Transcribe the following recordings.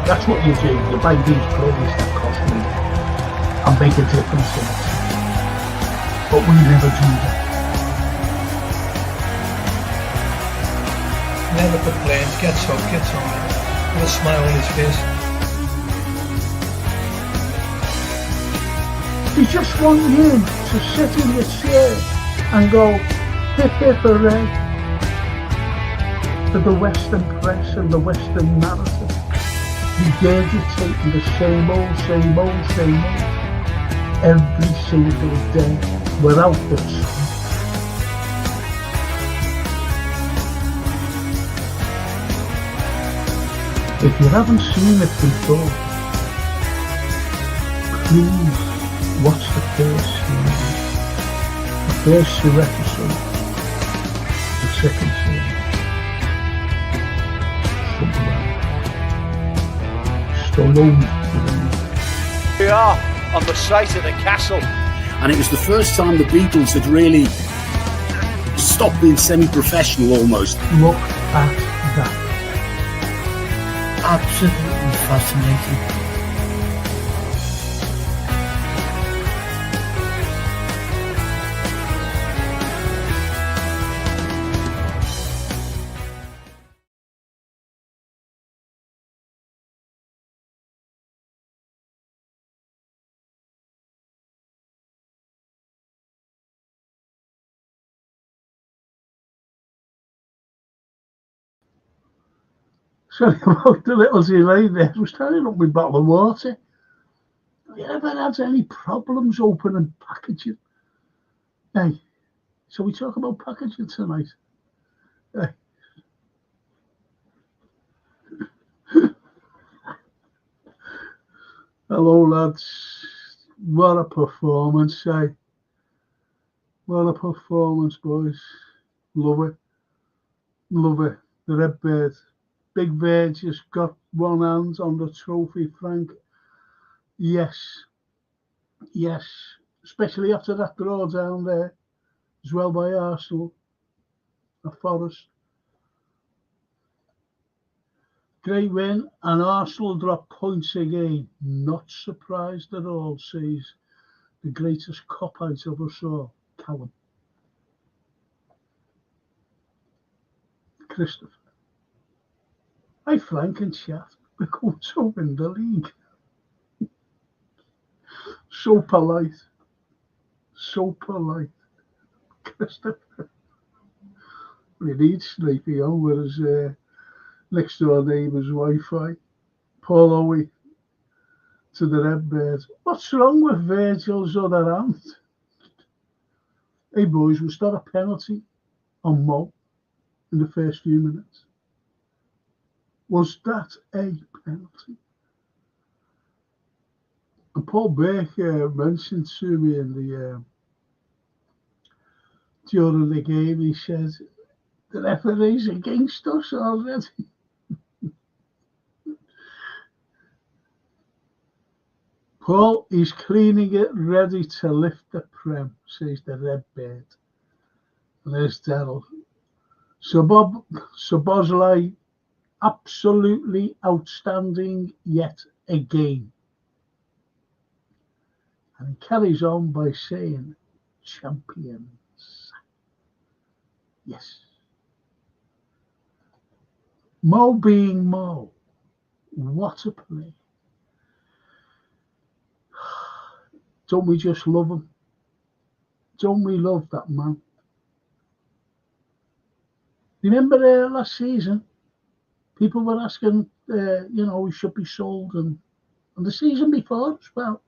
That's what you do. You buy these players that cost money and make a difference in it. But we never do that. Never complains, gets up, gets on, with a smile on his face. They just want you to sit in your chair and go, hip hip hooray, for the Western press and the Western narrative. Regurgitating the same old, same old, same old, every single day, without the sun. If you haven't seen it before, please watch the first season, the first 2 episodes, the second season. We are on the site of the castle. And it was the first time the Beatles had really stopped being semi-professional almost. Look at that. Absolutely fascinating. Sorry about the little delay there. I was turning up my bottle of water. Have you ever had any problems opening packaging? Hey, so we talk about packaging tonight. Hey. Hello, lads. What a performance, eh? What a performance, boys. Love it. Love it. The Red Bird. Big Bird just got one hand on the trophy, Frank. Yes. Yes. Especially after that draw down there, as well by Arsenal. A Forest. Great win, and Arsenal drop points again. Not surprised at all, says the greatest cop-out of us all, Callum. Christopher. Hi, Frank and chat. We're going to win the league. So polite. So polite. Christopher. We need Snapey on with his next door neighbour's Wi-Fi. Paul Owie to the Red Bird. What's wrong with Virgil's other hand? Hey boys, was that a penalty on Mo in the first few minutes? Was that a penalty? And Paul Burke mentioned to me in the during the game, he said, the referee's against us already. Paul, he's cleaning it, ready to lift the Prem, says the Red Bird. And there's Daryl. So Bosley, absolutely outstanding yet again. And he carries on by saying, champions. Yes. Mo being Mo. What a play. Don't we just love him? Don't we love that man? Remember last season? People were asking, he should be sold, and the season before as well.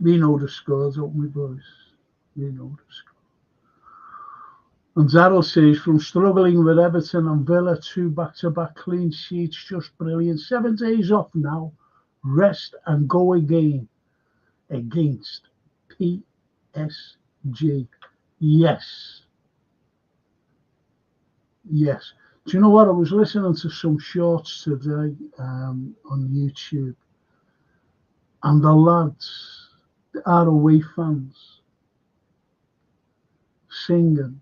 We know the score, don't we, boys? We know the score. And Daryl says, from struggling with Everton and Villa, 2 back-to-back clean sheets, just brilliant. 7 days off now, rest and go again against PSG. Yes. Yes. Do you know what? I was listening to some shorts today on YouTube, and the lads, the ROE fans, singing.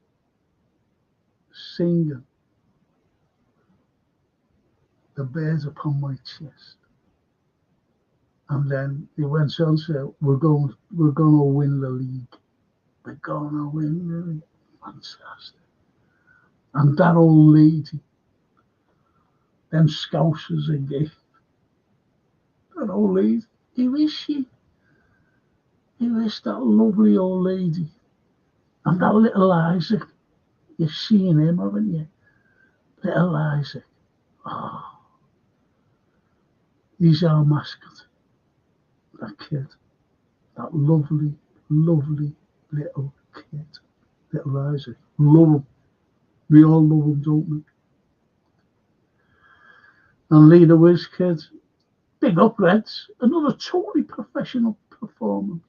the bears upon my chest. And then he went on to say, we're going to win the league. We're going to win the league. Fantastic. And that old lady, them scousers again. That old lady, who is she? Who is that lovely old lady? And that little Isaac. You've seen him, haven't you? Little Isaac. Oh, he's our mascot. That kid. That lovely, lovely little kid. Little Isaac. Love him. We all love him, don't we? And Leader Wiz kids. Big up, Reds. Another totally professional performance.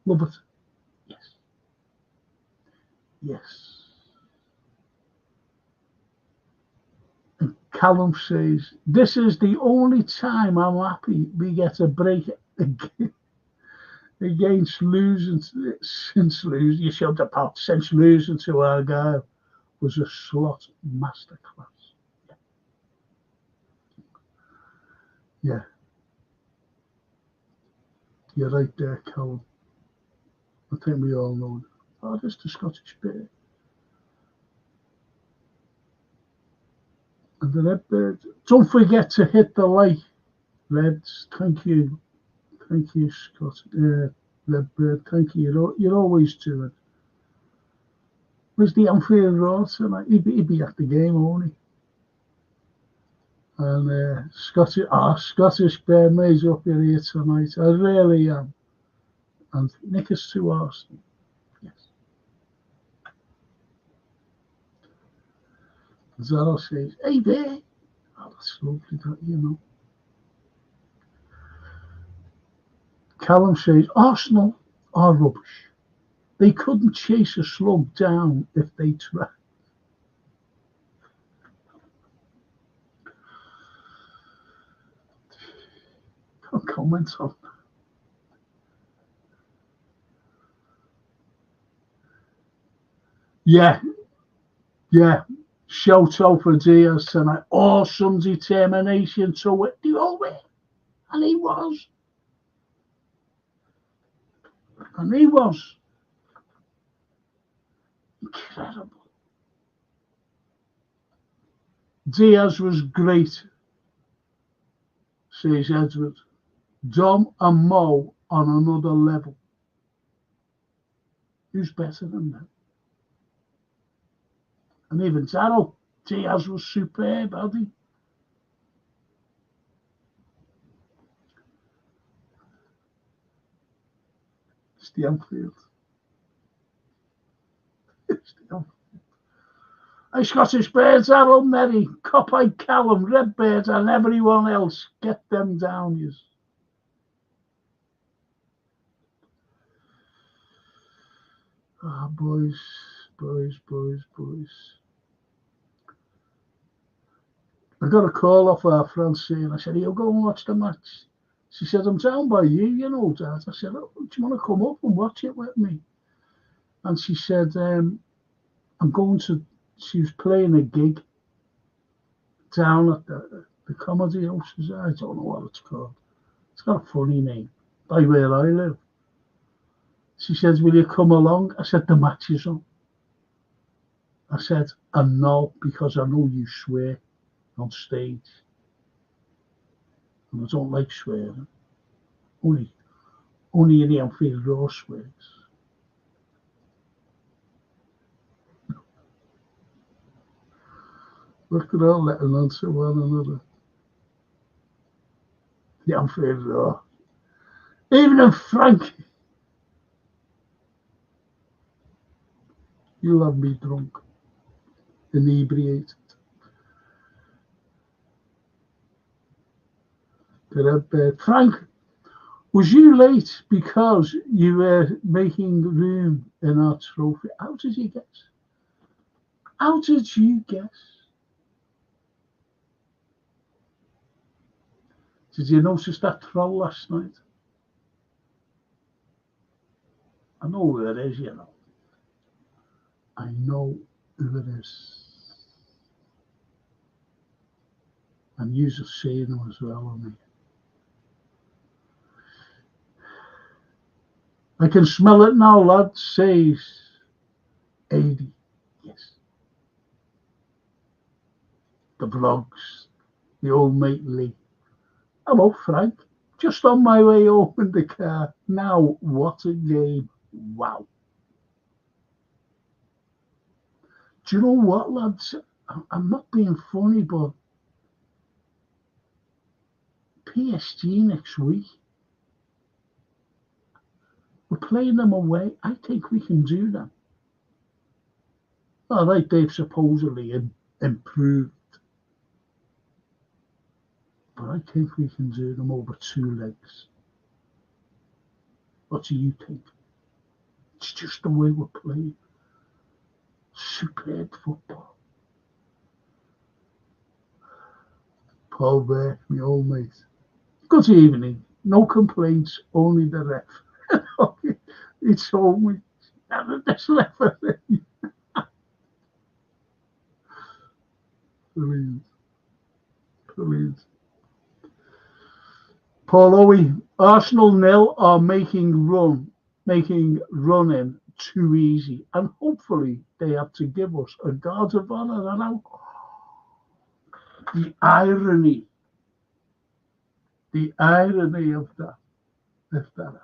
Love it. Yes. Yes. And Callum says, this is the only time I'm happy we get a break against losing since losing to Argyle was a slot masterclass. Yeah. You're right there, Callum. I think we all know it. Oh, that's the Scottish Bear. And the Redbird. Don't forget to hit the like, Reds. Thank you. Thank you, Scott. Redbird. Thank you. You're always doing it. Where's the Anfield Road tonight? He'd be at the game, won't he? And Scottish Bear Maze up here tonight. I really am. And Nick is to Arsenal. Yes. Zara says, hey, Bear. Oh, that's lovely, that, you know. Callum says, Arsenal are rubbish. They couldn't chase a slug down if they tried. Can't comment on that. Yeah. Shout out for Diaz tonight. Awesome determination to it. Do all it. And he was. Incredible. Diaz was great, says Edward. Dom and Mo on another level. Who's better than them? And even Darryl, Diaz was superb, hadn't he? It's the Anfield. Hey, Scottish Bears, Darryl, Merry, Copeye, Callum, Redbird, and everyone else. Get them down, yous. Ah, boys. I got a call off our Francine. I said, you'll go and watch the match. She said, I'm down by you, you know, Dad. I said, oh, do you want to come up and watch it with me? And she said, I'm going to, she was playing a gig down at the Comedy House. I don't know what it's called. It's got a funny name, by where I live. She said, will you come along? I said, the match is on. I said, and no, because I know you swear on stage. And I don't like swearing. Only in the Anfield Road swears. Look at all letting on to one another. The Anfield Road. Even if Frank, you'll have me drunk, inebriated. Frank, was you late because you were making room in our trophy? How did you guess? How did you guess? Did you notice that troll last night? I know who it is, you know. I know who it is. And you have seen them as well, I mean. I can smell it now, lad, says 80. Yes. The vlogs, the old mate Lee. Hello, Frank. Just on my way home in the car. Now, what a game. Wow. Do you know what, lads? I'm not being funny, but PSG next week, we're playing them away. I think we can do that. All right, they've supposedly improved, but I think we can do them over 2 legs. What do you think? It's just the way we're playing. Superb football. Paul Bear, my old mate. Good evening. No complaints, only the ref. He told me this referee. Brilliant. Brilliant. Paul Owie, Arsenal nil are making running too easy, and hopefully they have to give us a guard of honour. And now, the irony of that, if that happened.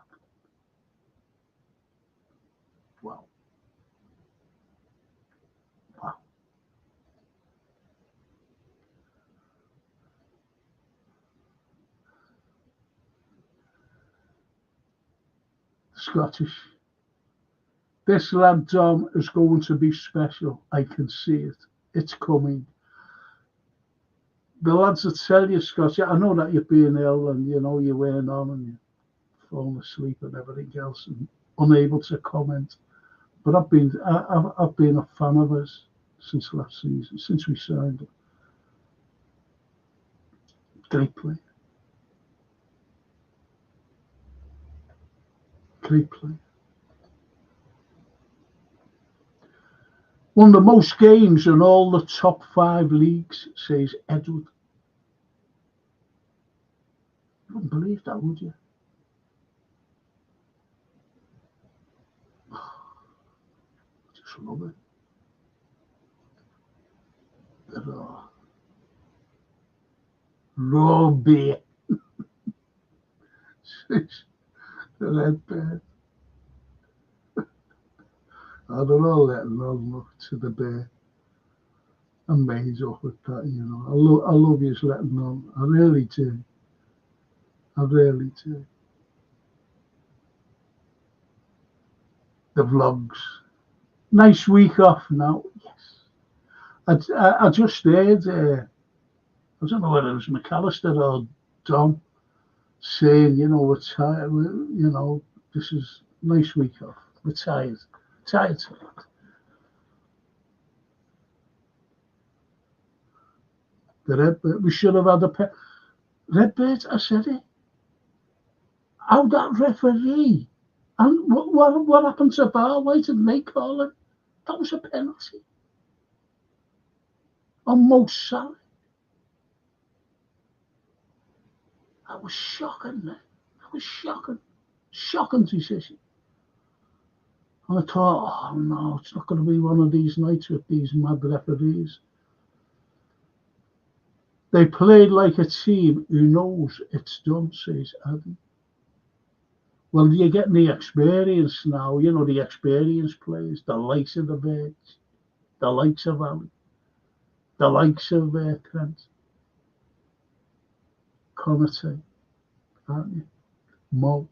Wow. Wow. Scottish. This lad Dom is going to be special. I can see it. It's coming. The lads that tell you, Scottish, I know that you're being ill and you know you're wearing on and you're falling asleep and everything else and unable to comment. But I've been a fan of us since last season, since we signed him. Great player. Great player. Won the most games in all the top 5 leagues, says Edward. You wouldn't believe that, would you? Just love it. The raw beer. The red bear. I don't know, letting on look to the bear. I'm made up with that, you know. I love you letting on. I really do. I really do. The vlogs. Nice week off now. Yes. I just heard, I don't know whether it was McAllister or Dom saying, you know, we're tired, you know, this is a nice week off. We're tired. Tired. The Redbird, we should have had a pet. Redbird, I said it. How that referee? And what happened to Bar? Why didn't they call it? That was a penalty. On Mo Salah. That was shocking, man. That was shocking. Shocking decision. And I thought, oh no, it's not going to be one of these nights with these mad referees. They played like a team who knows it's done, says Adam. Well, you're getting the experience now, you know, the experienced players, the likes of the Birds, the likes of Ali, the likes of Trent, Conate, aren't you? Mo,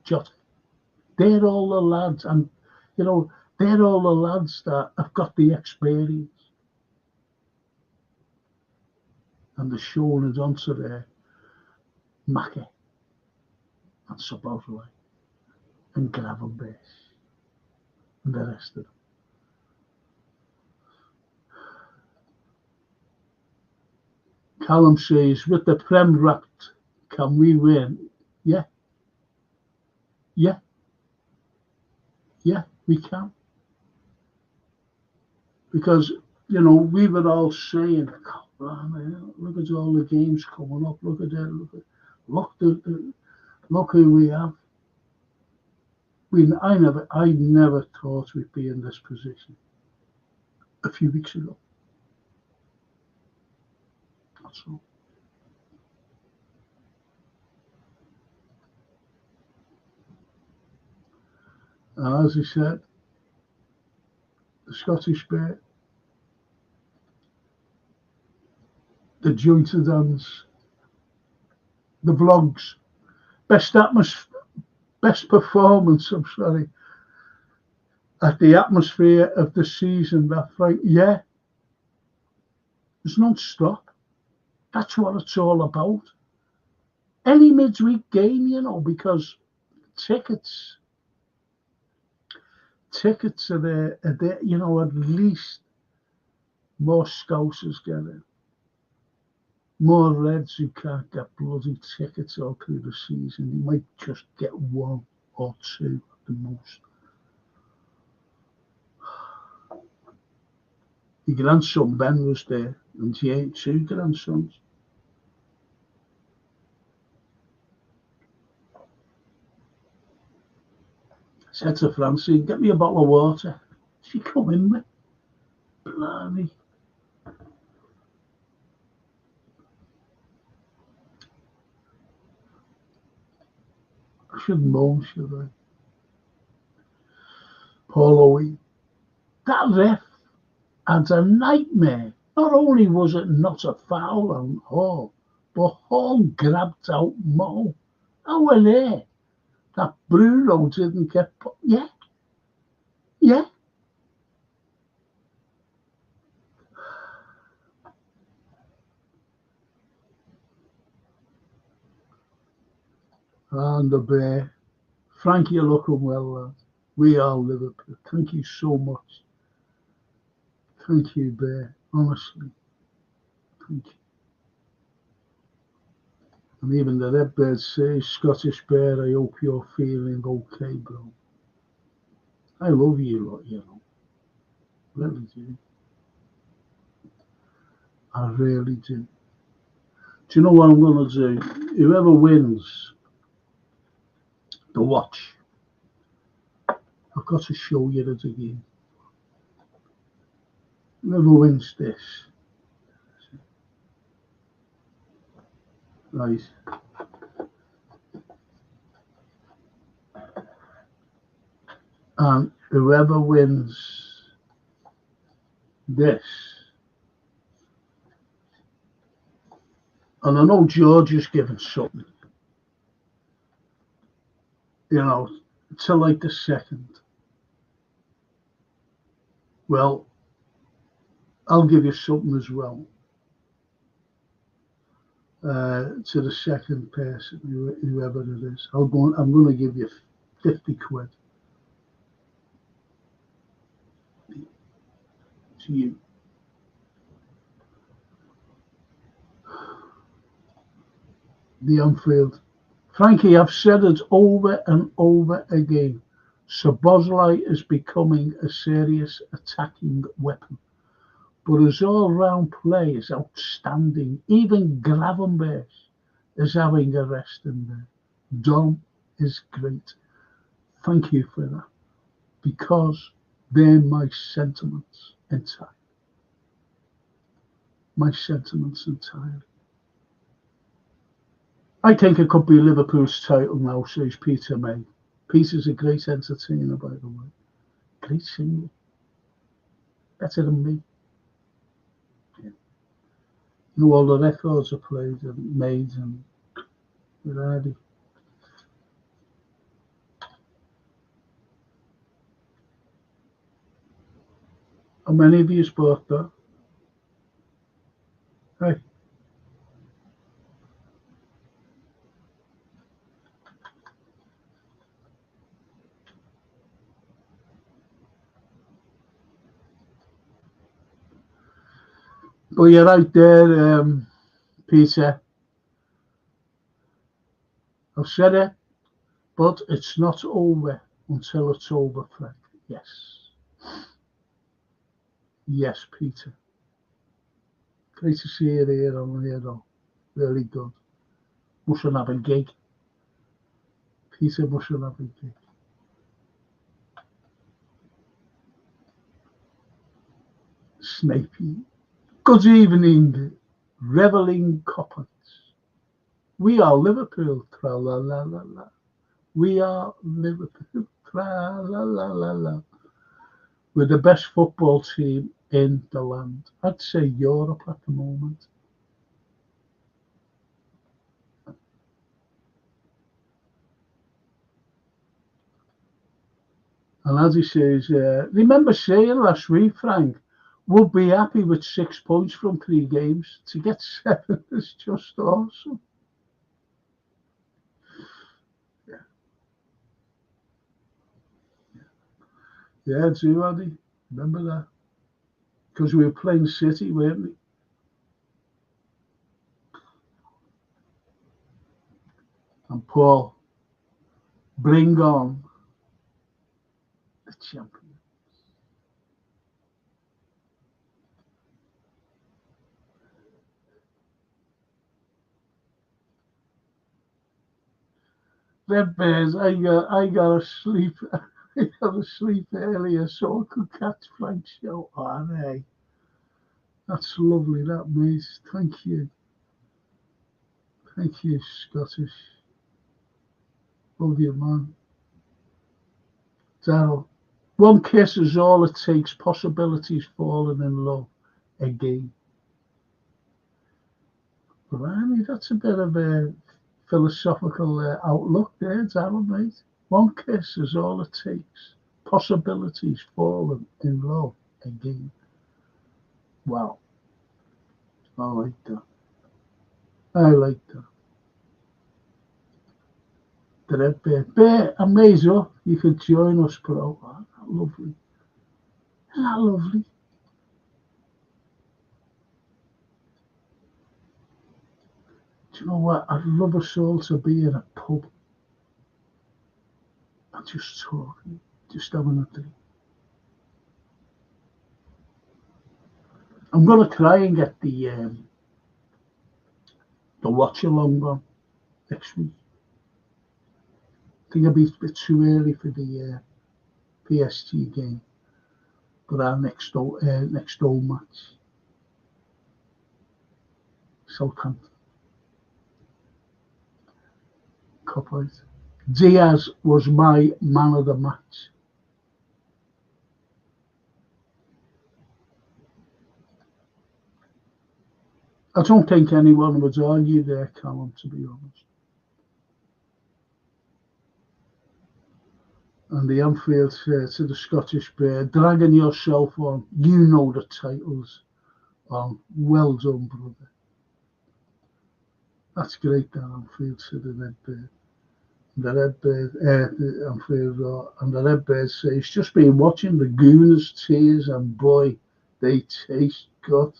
Jota. They're all the lads, and you know, they're all the lads that have got the experience. And they're showing it onto their Mackie and Sabotaway and Gravenberch and the rest of them. Callum says, with the Prem wrapped, can we win? Yeah. Yeah. Yeah, we can. Because, you know, we were all saying, God, Look at all the games coming up. Look at that. Look who we have. I never thought we'd be in this position a few weeks ago. That's all. And as I said, the Scottish Bear, the jointed hands, the vlogs, best performance, at the atmosphere of the season. That Frank, yeah, it's non-stop. That's what it's all about. Any midweek game, because tickets are there, at least more Scousers get it. More Reds who can't get bloody tickets all through the season. You might just get one or two at the most. Your grandson Ben was there, and he had 2 grandsons. I said to Francie, get me a bottle of water. She come in with. Blimey. I shouldn't moan, should I? Paul Owen. That ref had a nightmare. Not only was it not a foul on Hall, but Hall grabbed out Mo. How were there? That Bruno didn't get put. Yeah. And the Bear. Frank, you're looking well, lad. We are Liverpool. Thank you so much. Thank you, Bear. Honestly. Thank you. And even the Redbird says, Scottish Bear, I hope you're feeling okay, bro. I love you lot, Really do. I really do. Do you know what I'm going to do? Whoever wins the watch, I've got to show you it again. Whoever wins this. Right. And whoever wins this, and I know George is giving something, to like the second. Well, I'll give you something as well. To the second person, whoever it is. I'm going to give you 50 quid. To you. The Anfield. Frankie, I've said it over and over again. Szoboszlai is becoming a serious attacking weapon. But his all-round play is outstanding. Even Gravenberch is having a rest in there. Dom is great. Thank you for that. Because they're my sentiments entirely. My sentiments entirely. I think it could be Liverpool's title now, says Peter May. Peter's a great entertainer, by the way. Great singer. Better than me. All the records are played and made and ready. How many of you bought that? Hey. But you're right there, Peter. I've said it, but it's not over until it's over, Frank. Yes. Yes, Peter. Great to see you here on here, though. Really good. Mustn't have a gig. Peter mustn't have a gig. Snapey. Good evening, revelling coppers. We are Liverpool, tra la la la la. We are Liverpool, tra la la la la. We're the best football team in the land. I'd say Europe at the moment. And as he says, remember saying last week, Frank, we'll be happy with 6 points from 3 games. To get 7 is just awesome. Yeah, too, Andy. Remember that? Because we were playing City, weren't we? And Paul, bring on the champions. Red Bears, I got to sleep. I got to sleep earlier so I could catch Frank's show. Oh, hey. That's lovely, that, mate. Thank you. Thank you, Scottish. Love you, man. Daryl. 1 kiss is all it takes. Possibilities falling in love again. Blimey, that's a bit of a philosophical outlook there, Daryl, mate. 1 kiss is all it takes. Possibilities falling in love again. Wow. I like that. I like that. The Red Bear. Bear, amazing. You could join us, bro. Oh, isn't that lovely? Isn't that lovely? Do you know what? I'd love us all to be in a pub and just talking, just having a drink. I'm going to try and get the watch along on next week. I think it'll be a bit too early for the PSG game, but our next home match, Southampton. Couple. Diaz was my man of the match. I don't think anyone would argue there, Callum, to be honest. And the Anfield to the Scottish Bear, dragging yourself on, you know the titles on. Well done, brother. That's great, that Anfield to the Red Bear. The Red Bear, Anfield, and the Red Bear says, just been watching the Gooners tears, and boy, they taste good.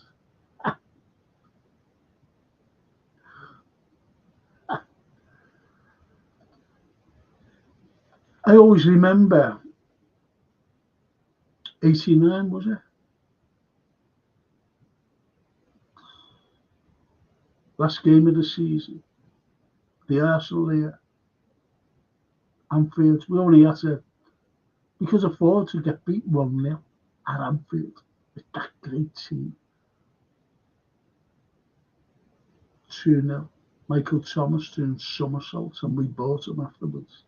I always remember 89, was it? Last game of the season. The Arsenal there. Anfield. We only had to, we could afford to get beat 1-0 at Anfield with that great team. 2-0. Michael Thomas doing somersaults, and we bought him afterwards.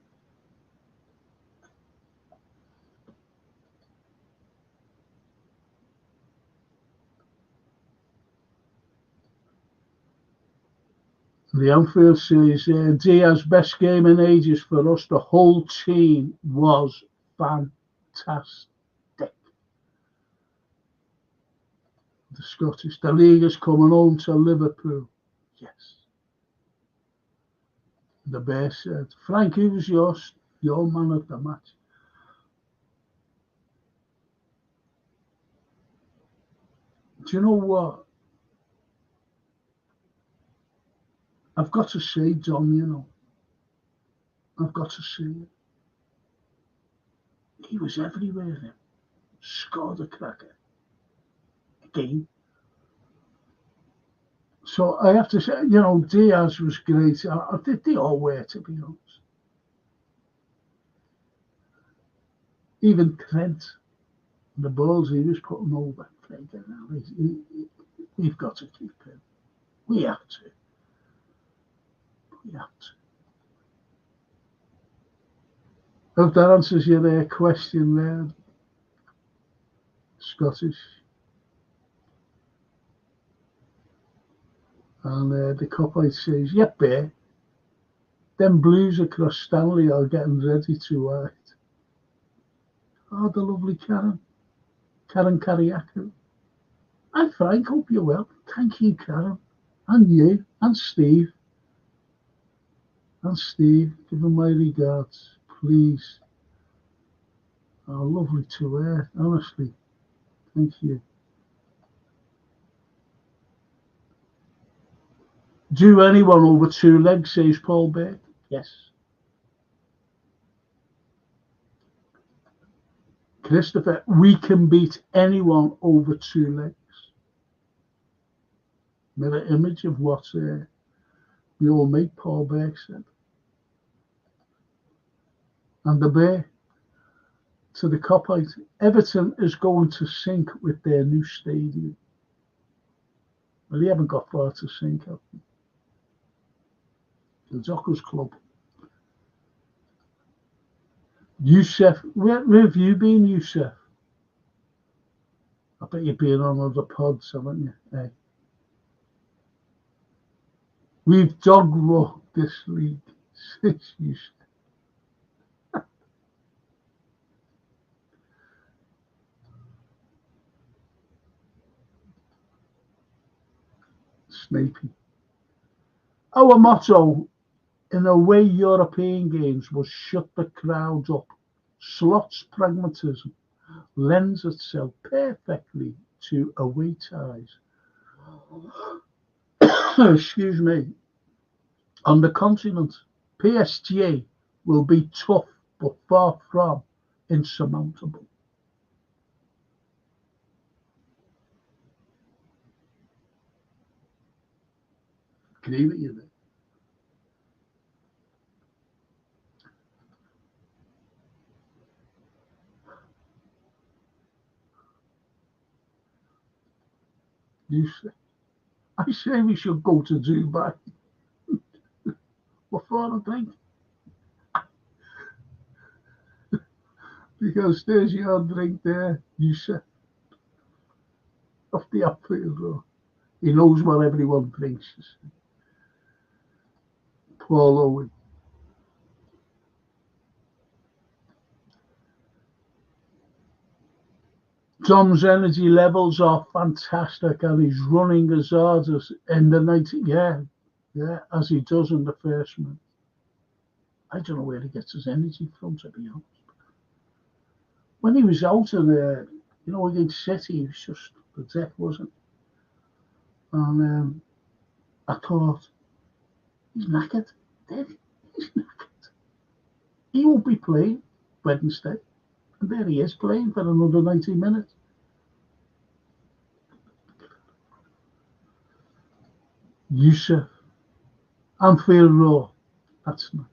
The Anfield says, Diaz, best game in ages for us. The whole team was fantastic. The Scottish, the league is coming home to Liverpool. Yes. The Bear said, Frank, who was your man of the match? Do you know what? I've got to say, John, you know, I've got to say it. He was everywhere then. Scored a cracker. Again. So I have to say, you know, Diaz was great. They all were, to be honest. Even Trent, the balls he was putting over, we've got to keep him. We have to. We have to. Hope that answers your question there, Scottish. And the copite says, yep, bear. Them blues across Stanley are getting ready to write. Oh, the lovely Karen Kariakou. Hi, Frank, hope you're well. Thank you, Karen. And you, and Steve. And Steve, give him my regards, please. Oh, lovely to wear, honestly. Thank you. Do anyone over 2 legs, says Paul Beck? Yes. Christopher, we can beat anyone over 2 legs. Mirror image of what the old mate Paul Beck said. And the Bear, to the copite, Everton is going to sink with their new stadium. Well, they haven't got far to sink, have they? The Dockers Club. Youssef, where have you been, Youssef? I bet you've been on other pods, haven't you? Hey. We've dog-walked this league since Youssef. Snapey. Our motto in away European games was shut the crowds up. Slot's pragmatism lends itself perfectly to away ties. Excuse me. On the continent, PSG will be tough but far from insurmountable. Agree with you there. I say we should go to Dubai. What for, I think? Because there's your drink there, Yusuf. Off the upfield road. He knows what everyone thinks. Paul Owen. Tom's energy levels are fantastic and he's running as hard as in the 90. Yeah, as he does in the first minute. I don't know where he gets his energy from, to be honest. When he was out of there, you know, against City, he was just the death, wasn't he? And I thought, he's knackered. He's knackered. He won't be playing Wednesday. And there he is playing for another 90 minutes. Yusuf. Anfield Road. That's nice.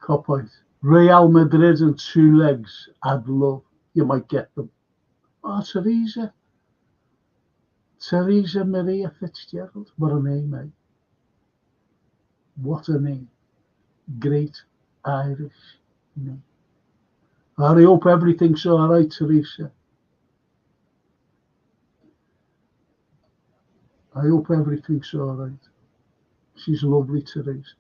Copite. Real Madrid and 2 legs. I'd love. You might get them. Oh, Teresa Maria Fitzgerald. What a name, eh? What a name. Great Irish name. I hope everything's all right, Teresa. I hope everything's all right. She's lovely, Teresa.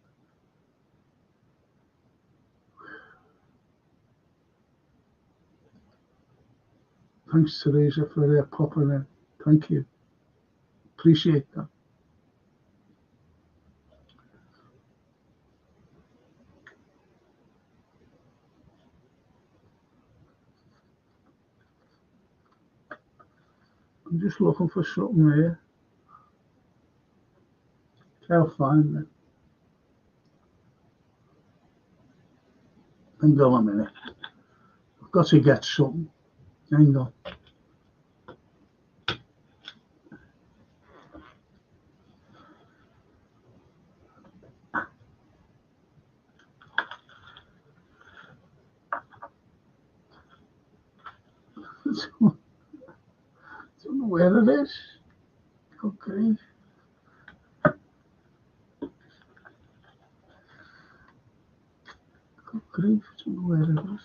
Thanks, Teresa, for popping in. Thank you. Appreciate that. I'm just looking for something here. Can't find it. Hang on a minute. I've got to get something. Hang on. Don't know where it is. Good grief. Good grief. Don't know where it is.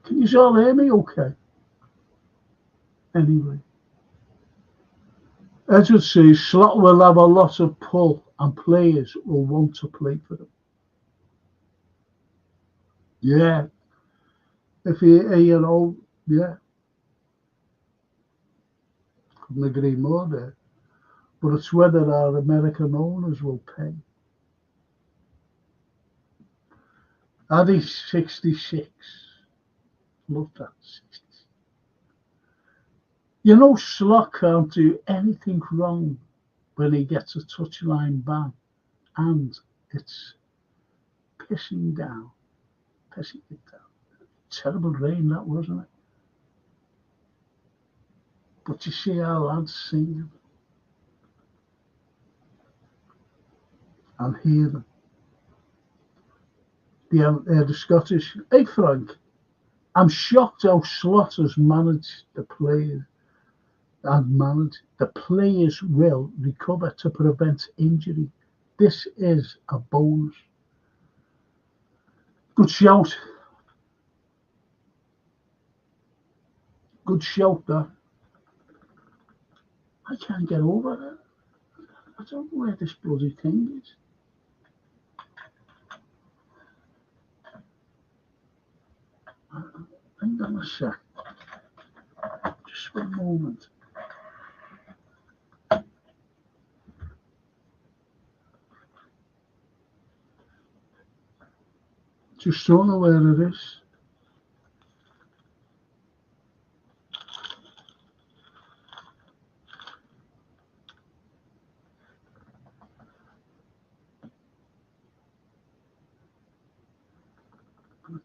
Can you all hear me okay? Anyway. As you see, Slot will have a lot of pull and players will want to play for them. Yeah. If you know, yeah. Couldn't agree more there. But it's whether our American owners will pay. Addy's 66. Love that. 66. You know, Slot can't do anything wrong when he gets a touchline ban, and it's pissing it down. Terrible rain, that, wasn't it? But you see our lads singing and hear them. The Scottish. Hey, Frank, I'm shocked how Slot has managed the players. The players will recover to prevent injury. This is a bonus. Good shout. Good shout, that. I can't get over it. I don't know where this bloody thing is. Hang on a sec. Just one moment. Just don't know where it is.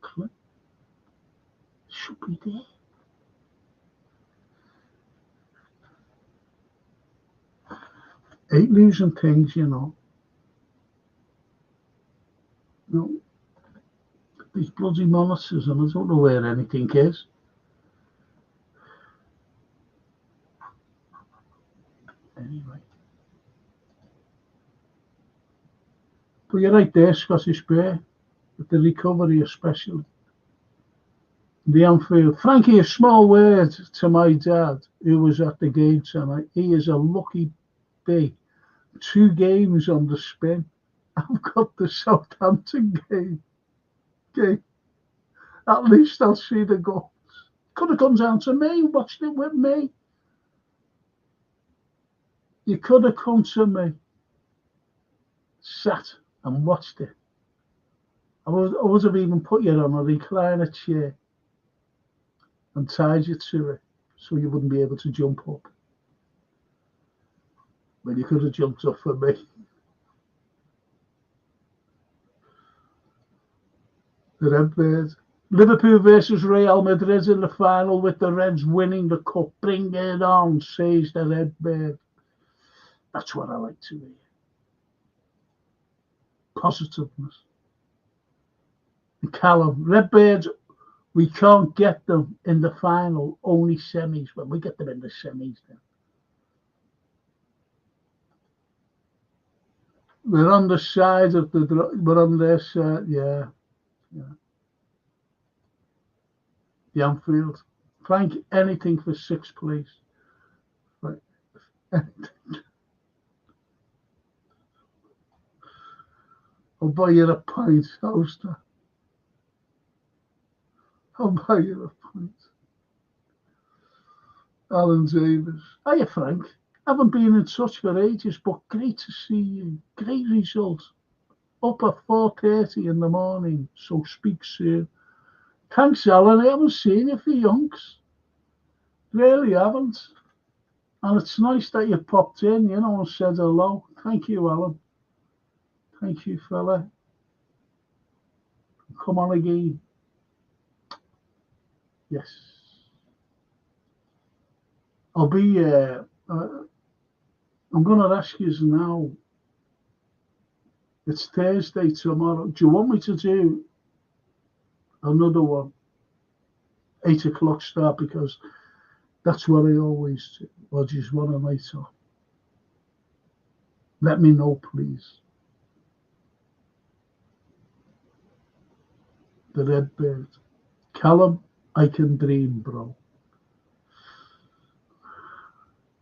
Click. Should be there. Ain't losing things, you know. No. These bloody monitors, and I don't know where anything is. Anyway. But you're right there, Scottish Bear, with the recovery especially. The Anfield. Frankie, a small word to my dad, who was at the game tonight. He is a lucky bee. 2 games on the spin. I've got the Southampton game. At least I'll see the goals. Could have come down to me, watched it with me. You could have come to me, sat and watched it. I would have even put you on a recliner chair and tied you to it so you wouldn't be able to jump up. But you could have jumped up for me. The Redbird. Liverpool versus Real Madrid in the final with the Reds winning the cup. Bring it on, says the Redbird. That's what I like to hear. Positiveness. And Callum, Redbirds, we can't get them in the final, only semis. Well, we get them in the semis then. We're on the side of we're on their side, yeah. The Anfield. Frank, anything for 6, please. Right. I'll buy you a pint, how's that? I'll buy you a pint. Alan Davis. Hiya, Frank. Haven't been in touch for ages, but great to see you. Great result. Up at 4:30 in the morning, so speak soon. Thanks, Alan. I haven't seen you for yonks. Really haven't. And it's nice that you popped in, you know, and said hello. Thank you, Alan. Thank you, fella. Come on again. Yes. I'll be. I'm going to ask you now. It's Thursday tomorrow. Do you want me to do another one? 8 o'clock start, because that's what I always do. Or just want a night off? Let me know, please. The Red Bird. Callum, I can dream, bro.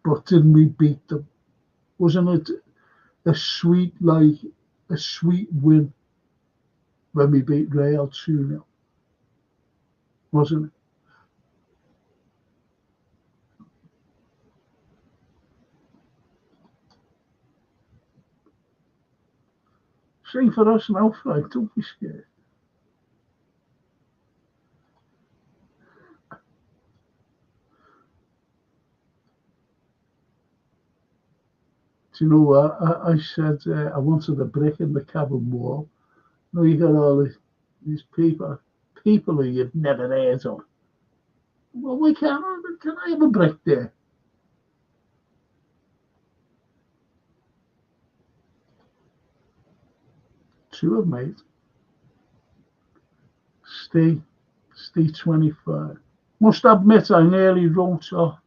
But didn't we beat them? Wasn't it a sweet win when we beat Real 2-0? Wasn't it? Same for us now, Frank. Don't be scared. Do you know what? I said I wanted a brick in the cabin wall. No, you got all these people who you've never heard of. Well, we can I have a brick there? Two of mate. Stay 25. Must admit, I nearly wrote off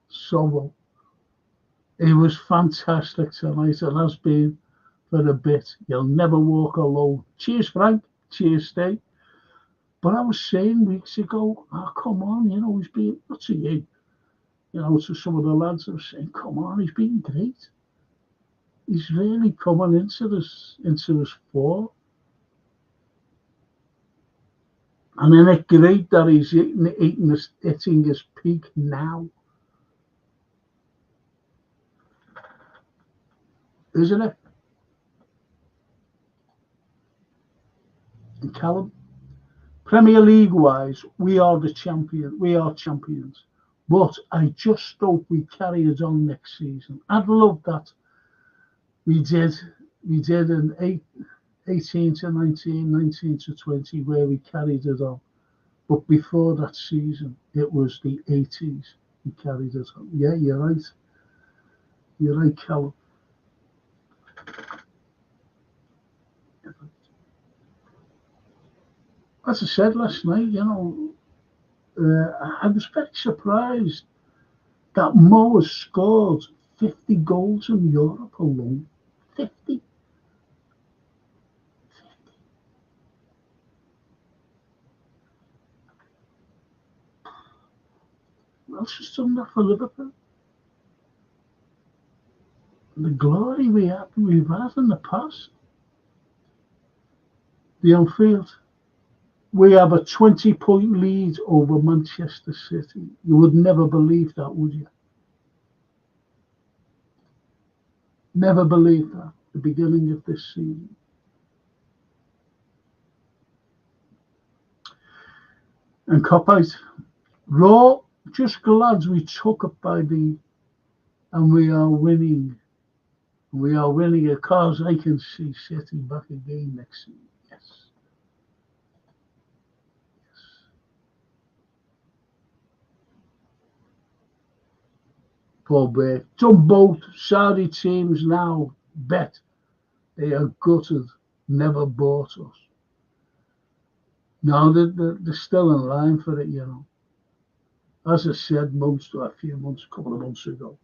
Solo. It was fantastic tonight, and has been for a bit. You'll never walk alone. Cheers, Frank. Cheers, Stay. But I was saying weeks ago, oh, come on, he's been, not to you, to some of the lads, I was saying, come on, he's been great. He's really coming into this form. And then it's great that he's hitting his peak now. Isn't it? And Callum, Premier League wise, we are the champion. We are champions. But I just hope we carry it on next season. I'd love that. We did in 18 to 19, 19 to 20, where we carried it on. But before that season, it was the 80s we carried it on. Yeah, you're right. You're right, Callum. As I said last night, I was very surprised that Mo has scored 50 goals in Europe alone. 50. Who else has done that for Liverpool? The glory we've had in the past. The Anfield. We have a 20-point lead over Manchester City. You would never believe that, would you? Never believe that at the beginning of this season. And Copite, Raw, just glad we took it and we are winning. We are winning it, because I can see City back again next season. Yes. Paul Bear. Some both Saudi teams now bet they are gutted, never bought us. Now they're still in line for it, As I said a couple of months ago,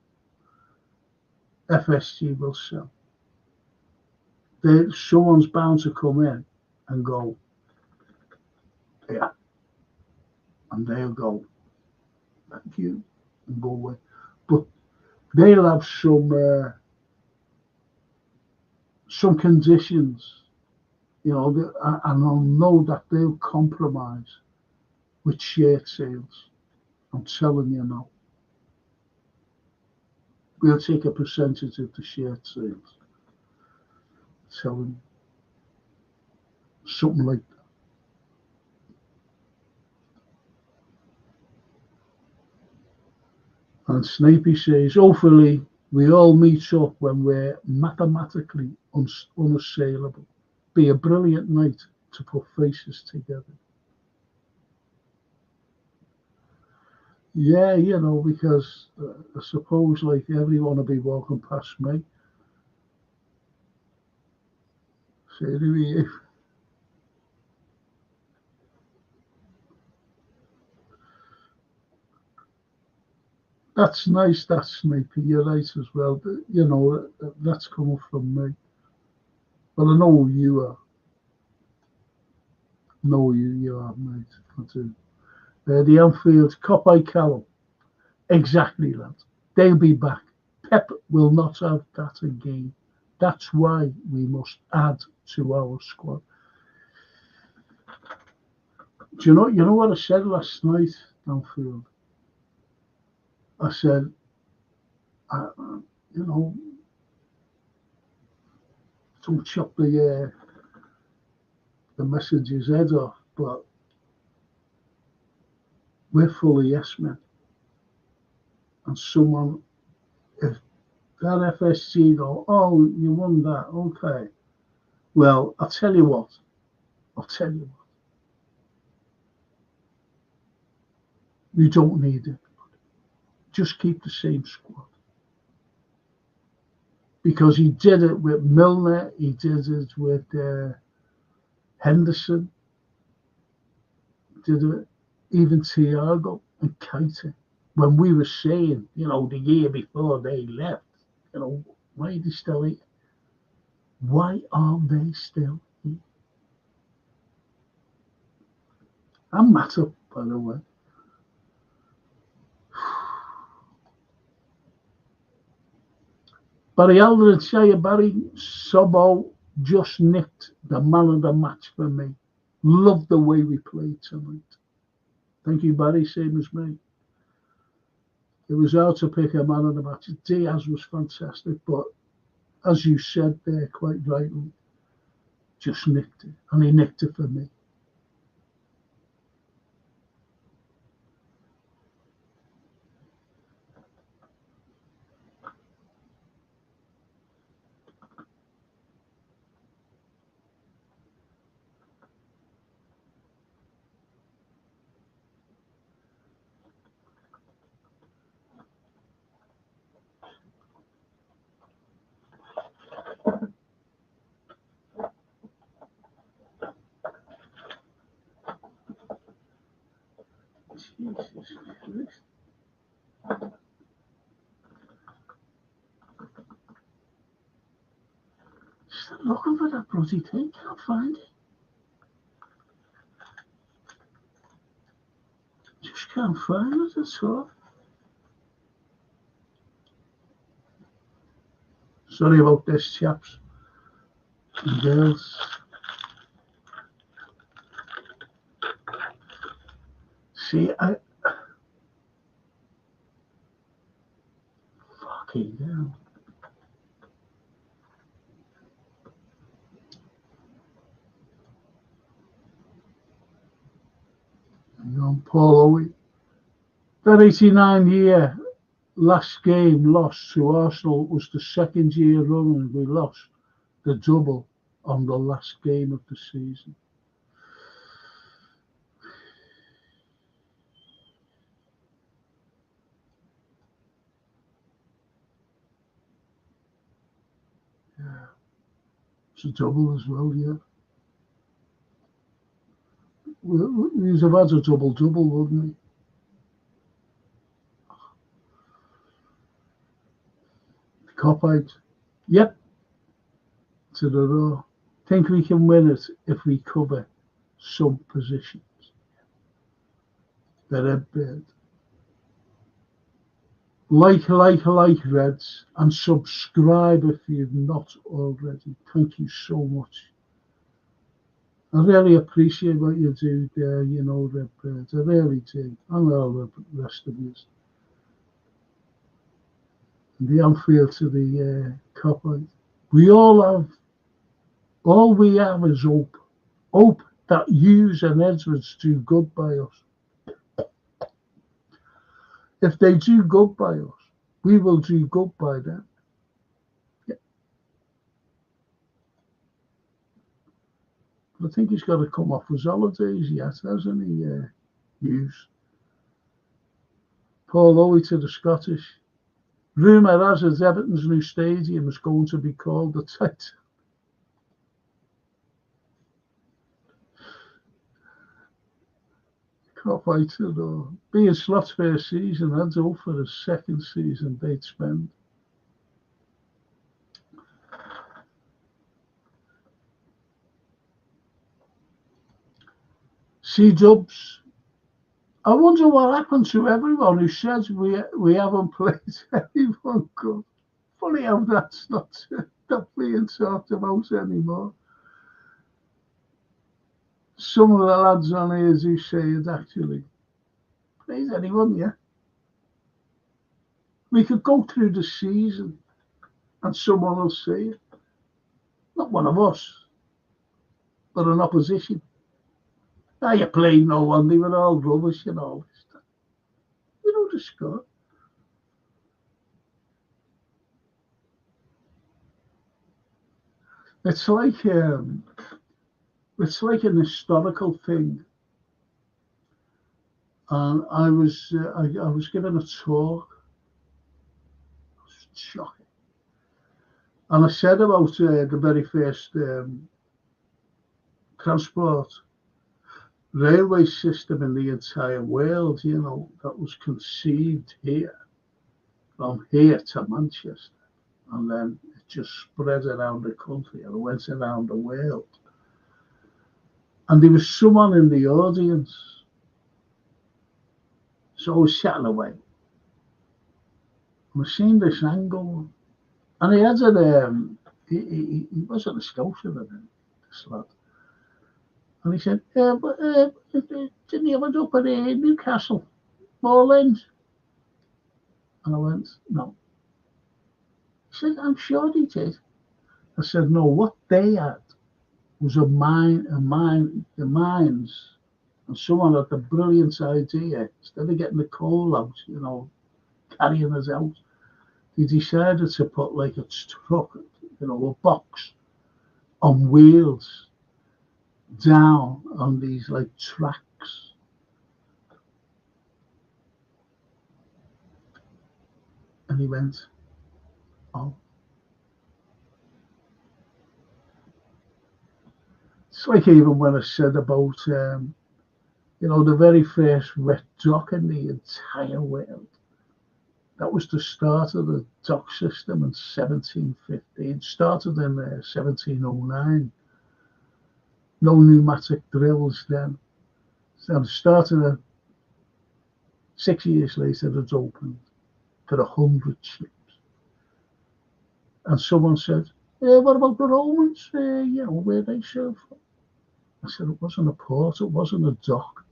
FSG will sell. Someone's bound to come in and go, yeah, and they'll go, thank you, and go away. But they'll have some conditions, and I'll know that they'll compromise with shirt sales. I'm telling you now. We'll take a percentage of the shirt sales. I'm telling you. Something like that. And Snapey says, hopefully we all meet up when we're mathematically unassailable. Be a brilliant night to put faces together. Yeah, you know, because I suppose like everyone will be walking past me. Say to me, that's nice, that's Snoopy, you're right as well. But, you know, that's coming from me. But I know who you are. Know you are, mate. I do. The Anfield, Copy Callum. Exactly, lad. They'll be back. Pep will not have that again. That's why we must add to our squad. Do you know what I said last night, Anfield? I said, you know, don't chop the messenger's head off, but we're fully yes men. And someone, if that FSG go, oh, you won that, okay. Well, I'll tell you what. You don't need it. Just keep the same squad. Because he did it with Milner, he did it with Henderson, did it even Thiago and Keita. When we were saying, you know, the year before they left, you know, why are they still here? Why are they still here? I'm Matto, by the way. Barry Alder and Shea Barry Sobo just nicked the man of the match for me. Love the way we played tonight. Thank you, Barry, same as me. It was hard to pick a man of the match. Diaz was fantastic, but as you said there quite rightly, just nicked it. And he nicked it for me. Jesus Christ. Still looking for that bloody thing. Can't find it. Just can't find it at all. Sorry about this, chaps and girls. See, fucking hell. Paul Owie. That 89-year last game lost to Arsenal was the second year running we lost the double on the last game of the season. Yeah. It's a double as well, yeah. We'd have had a double-double, wouldn't we? Cop-out. Yep. To the row. Think we can win it if we cover some positions. The red bird. Like Reds, and subscribe if you've not already. Thank you so much. I really appreciate what you do there, you know, Red Bird. I really do. And all the rest of you. The Anfield to the Copland. All we have is hope. Hope that Hughes and Edwards do good by us. If they do good by us, we will do good by them. Yeah. I think he's got to come off his holidays yet, hasn't he, Hughes? Paul Owie to the Scottish. Rumour has it Everton's new stadium is going to be called the Titan. Can't wait to know. Being Slot's first season, that's all for his second season they'd spend. C-Dubs. I wonder what happened to everyone who says we haven't played anyone good. Funny how that's not being talked about anymore. Some of the lads on here who say it actually played anyone, yeah. We could go through the season and someone will say it. Not one of us, but an opposition. Now you played no one, they were all rubbish and all this stuff. You know the score. It's like an historical thing. And I was given a talk. It was shocking. And I said about the very first transport railway system in the entire world, you know, that was conceived here, from here to Manchester. And then it just spread around the country and went around the world. And there was someone in the audience. So I was chatting away. And I seen this angle. And he had he wasn't a Scotiaman, this lad. And he said, didn't he have it up at Newcastle, Moorlands? And I went, no. He said, I'm sure he did. I said, no, what they had was the mines, and someone had the brilliant idea, instead of getting the coal out, you know, carrying us out, he decided to put like a truck, you know, a box on wheels down on these like tracks. And he went, oh. It's like even when I said about, you know, the very first wet dock in the entire world. That was the start of the dock system in 1750. It started in 1709. No pneumatic drills then. So it started 6 years later, it's opened for 100 ships. And someone said, what about the Romans? You know, where they serve from? I said, it wasn't a port, it wasn't a dock.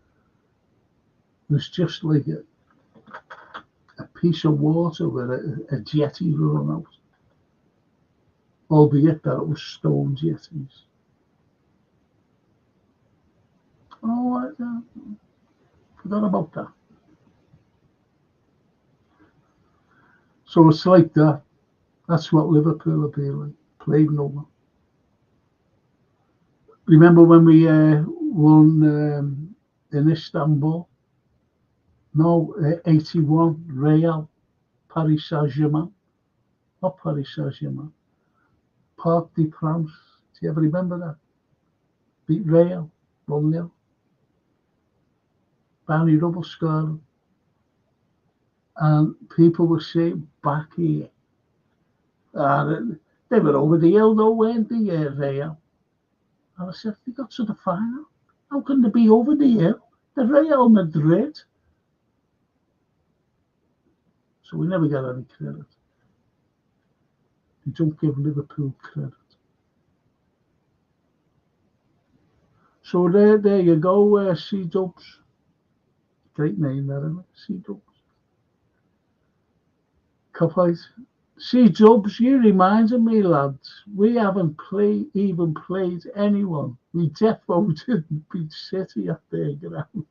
It was just like a piece of water with a jetty running out. Albeit that it was stone jetties. Oh, I forgot about that. So it's like that. That's what Liverpool have been like. Played no one. Remember when we won in Istanbul? No, 81, Real, Paris Saint-Germain. Not Paris Saint-Germain. Parc des Princes. Do you ever remember that? Beat Real, 1-0. Barry Rubble scored. And people were saying, back here. They were over the hill though, weren't they, Real? And I said, they got to the final. How can they be over the hill? The Real Madrid. So we never get any credit. You don't give Liverpool credit. So there you go, C-Dubs. Great name, that, isn't it? C-Dubs. Cuphead. C-Dubs, you reminded me, lads. We haven't even played anyone. We defo didn't beat City at their ground.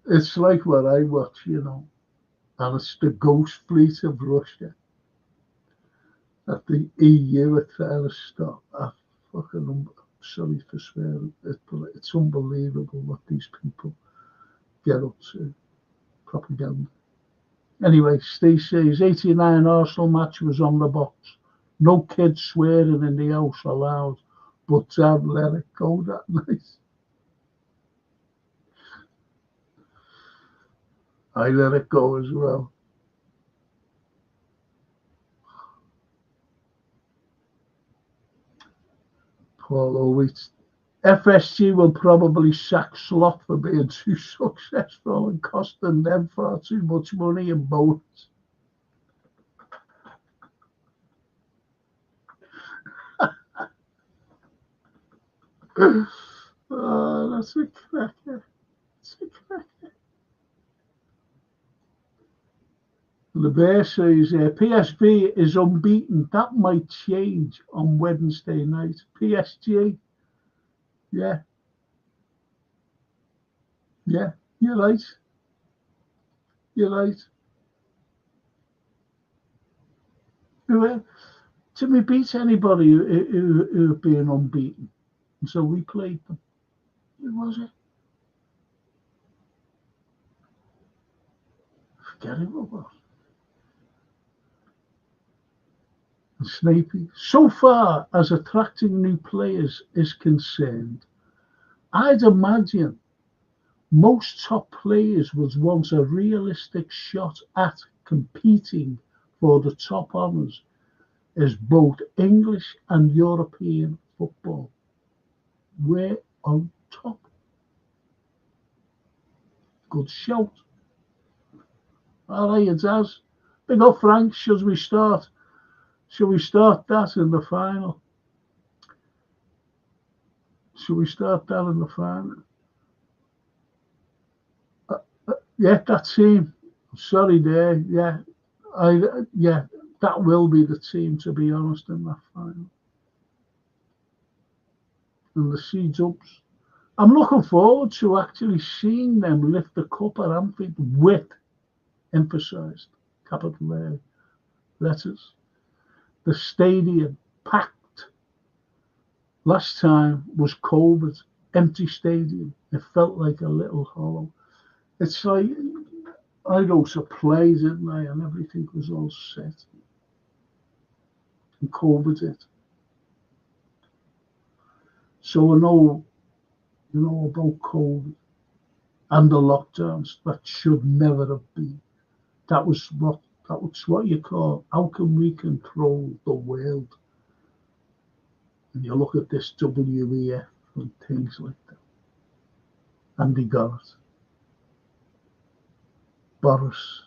It's like what I watch, you know. And it's the ghost fleet of Russia that the EU are trying to stop. Sorry for swearing. It's unbelievable what these people get up to. Propaganda. Anyway, Steve says 89 Arsenal match was on the box. No kids swearing in the house allowed, but Dad let it go that night. I let it go as well. Paul Owitz. FSG will probably sack Slot for being too successful and costing them far too much money in bonus. Oh, that's a cracker. That's a cracker. The bear says PSV is unbeaten. That might change on Wednesday night. PSG. Yeah. Yeah, you're right. You're right. Did we beat anybody who have been unbeaten? And so we played them. Who was it? Forget it, what was. And Snapey. So far as attracting new players is concerned, I'd imagine most top players would want a realistic shot at competing for the top honours as both English and European football. We're on top. Good shout. All right, it does. Big up, Frank. Should we start that in the final? Should we start that in the final? Yeah, that team. Sorry, there. Yeah, that will be the team, to be honest, in that final. And the Seeds Ups. I'm looking forward to actually seeing them lift the cup at Anfield with emphasised capital letters. The stadium packed. Last time was COVID, empty stadium. It felt like a little hollow. It's like I go to play, didn't I? And everything was all set. And COVID hit. So I know, about COVID and the lockdowns that should never have been. That was what you call, how can we control the world? And you look at this WEF and things like that. And they got it. Boris,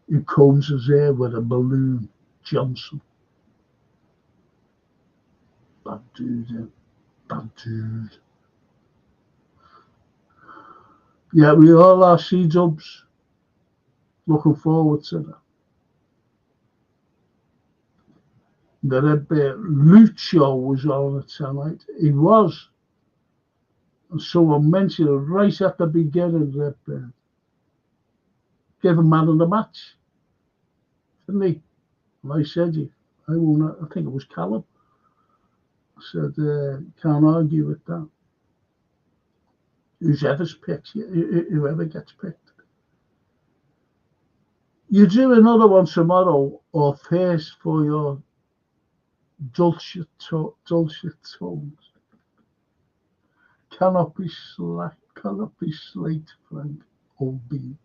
who combs his hair with a balloon, Johnson. Bad dude, bad dude. Yeah, we all are Seeds Ups. Looking forward to that. The Red Bear Lucho was on it tonight. He was. And someone mentioned it right at the beginning, Red Bear. Gave him man of the match, didn't he? And I said, I think it was Callum. I said, can't argue with that. Whoever's picked, whoever gets picked. You do another one tomorrow or first for your dulcet tones. Cannot be slate, Frank, O.B.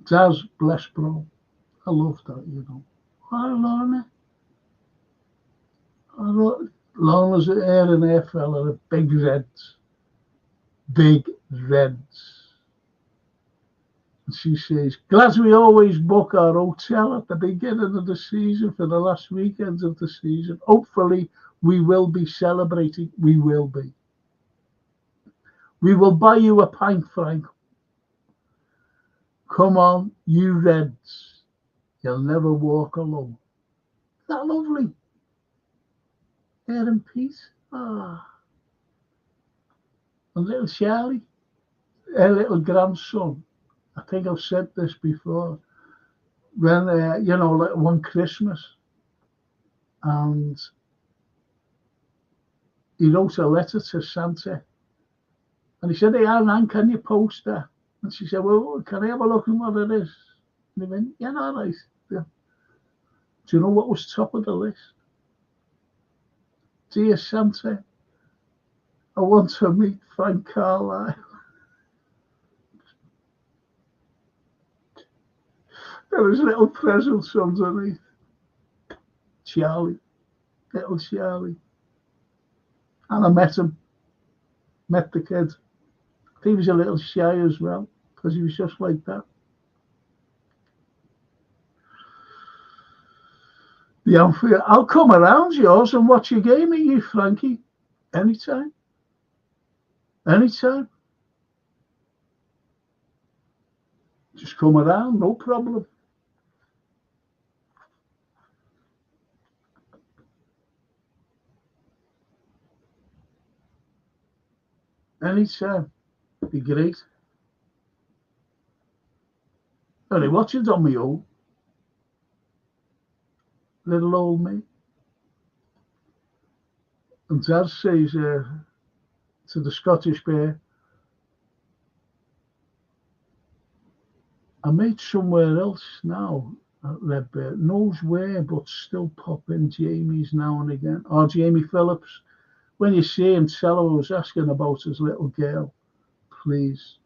Jazz, bless, bro. I love that, I love it. Lorna's air and air fella, the big reds. Big reds. And she says, glad we always book our hotel at the beginning of the season for the last weekends of the season. Hopefully, we will be celebrating. We will be. We will buy you a pint, Frank. Come on, you Reds. You'll never walk alone. Isn't that lovely? Air and peace. And little Charlie, her little grandson. I think I've said this before. When, like one Christmas, and he wrote a letter to Santa, and he said, "Hey, Anne, can you post that?" And she said, "Well, can I have a look at what it is?" And he went, "Yeah, all right." Yeah. Do you know what was top of the list? "Dear Santa, I want to meet Frank Carlyle." There was little presents underneath. Charlie, little Charlie. And I met him, met the kid. He was a little shy as well, because he was just like that. Yeah, I'll come around yours and watch your game at you, Frankie. Anytime. Anytime. Just come around, no problem. Anytime. Be great. Only watch it on my own. Little old me. And Dad says to the Scottish bear, "I made somewhere else now at Red Bear. Knows where, but still pop in Jamie's now and again." Or Jamie Phillips. When you see him, tell her I was asking about his little girl. Please.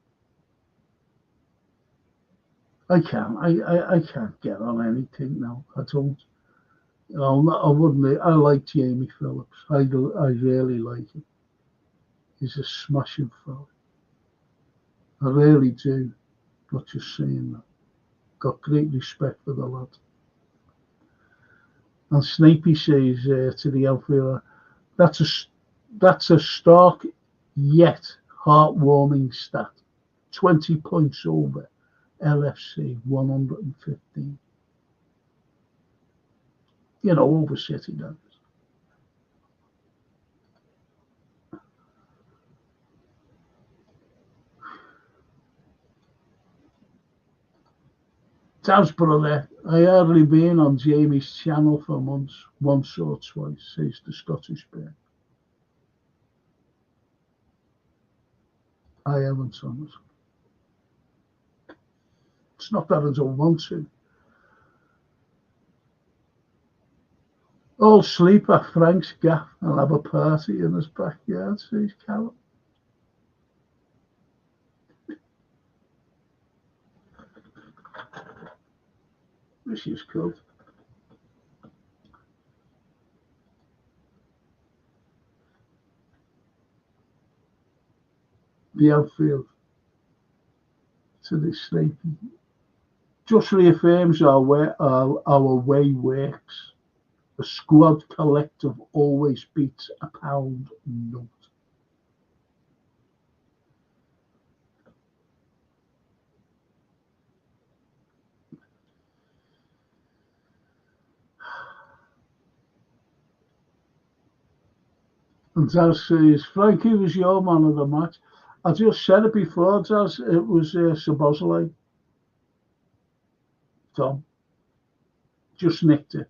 I can't get on anything now. I don't. I wouldn't. I like Jamie Phillips. I really like him. He's a smashing fella. I really do. Not just saying that. Got great respect for the lad. And Snapey says to the outfielder, that's a stark yet heartwarming stat. 20 points over LFC 115. You know, over City, that is. Dad's brother, I hardly been on Jamie's channel for months, once or twice, says the Scottish bear. I haven't on it. It's not that I don't want to. All sleep at Frank's gaff and have a party in his backyard, says Callum. This is cool. The outfield to this Snapey just reaffirms our way works. A squad collective always beats a pound note. And Daz says, "Frankie was your man of the match." I just said it before, Daz. It was Sabozlai. Tom. Just nicked it.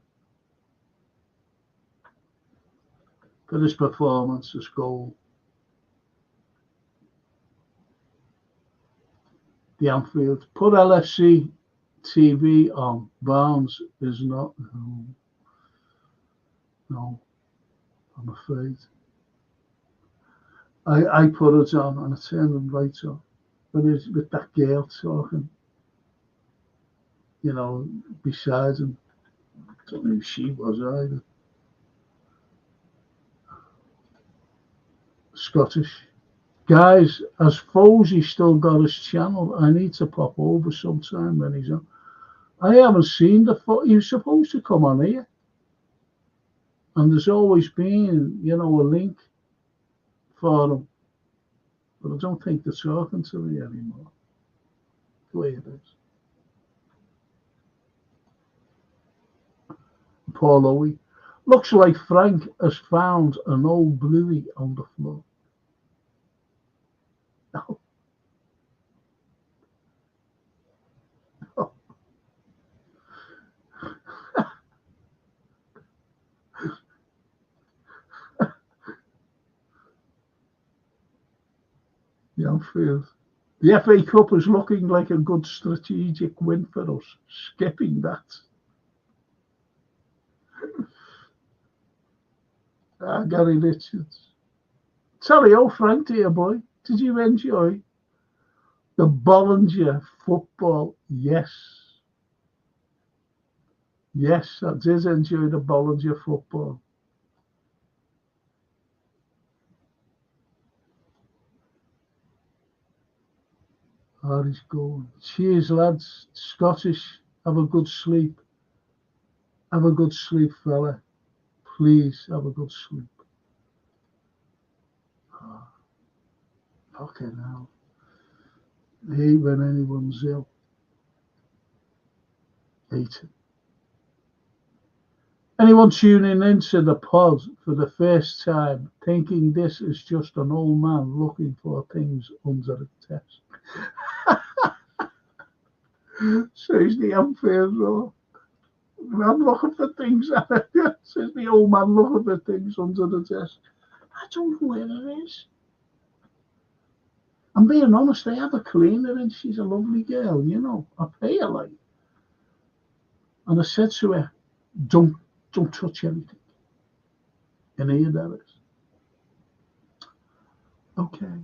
For his performance, his goal. The Anfield. Put LFC TV on. Barnes is not. No, I'm afraid. I put it on and I turned them right on. With that girl talking, you know, beside him. I don't know who she was either. Scottish. Guys, as Fozy still got his channel, I need to pop over sometime when he's on. I haven't seen the he was supposed to come on here. And there's always been, you know, a link for him. But I don't think they're talking to me anymore. The way it is. Paul Owie. Looks like Frank has found an old bluey on the floor. No. the Anfield. The FA Cup is looking like a good strategic win for us, skipping that. Gary Richards. Sorry, Frank, dear boy, did you enjoy the Bollinger football? Yes. Yes, I did enjoy the Bollinger football. He's going. Cheers, lads. Scottish, have a good sleep. Have a good sleep, fella. Please have a good sleep. Oh, fucking hell. I hate when anyone's ill. Hate it. Anyone tuning into the pod for the first time, thinking this is just an old man looking for things under a test? Says the Anfield Roar. I'm looking for things. Says the old man looking for things under the desk. I don't know where it is. I'm being honest, I have a cleaner and she's a lovely girl, you know. I pay her like. And I said to her, don't touch anything. And here that is. Okay.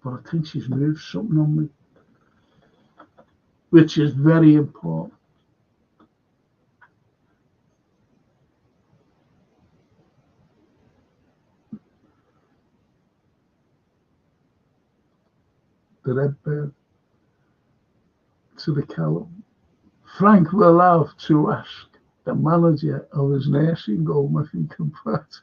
But I think she's moved something on me, which is very important. The red bird to the Callum. Frank will have to ask the manager of his nursing home if he can put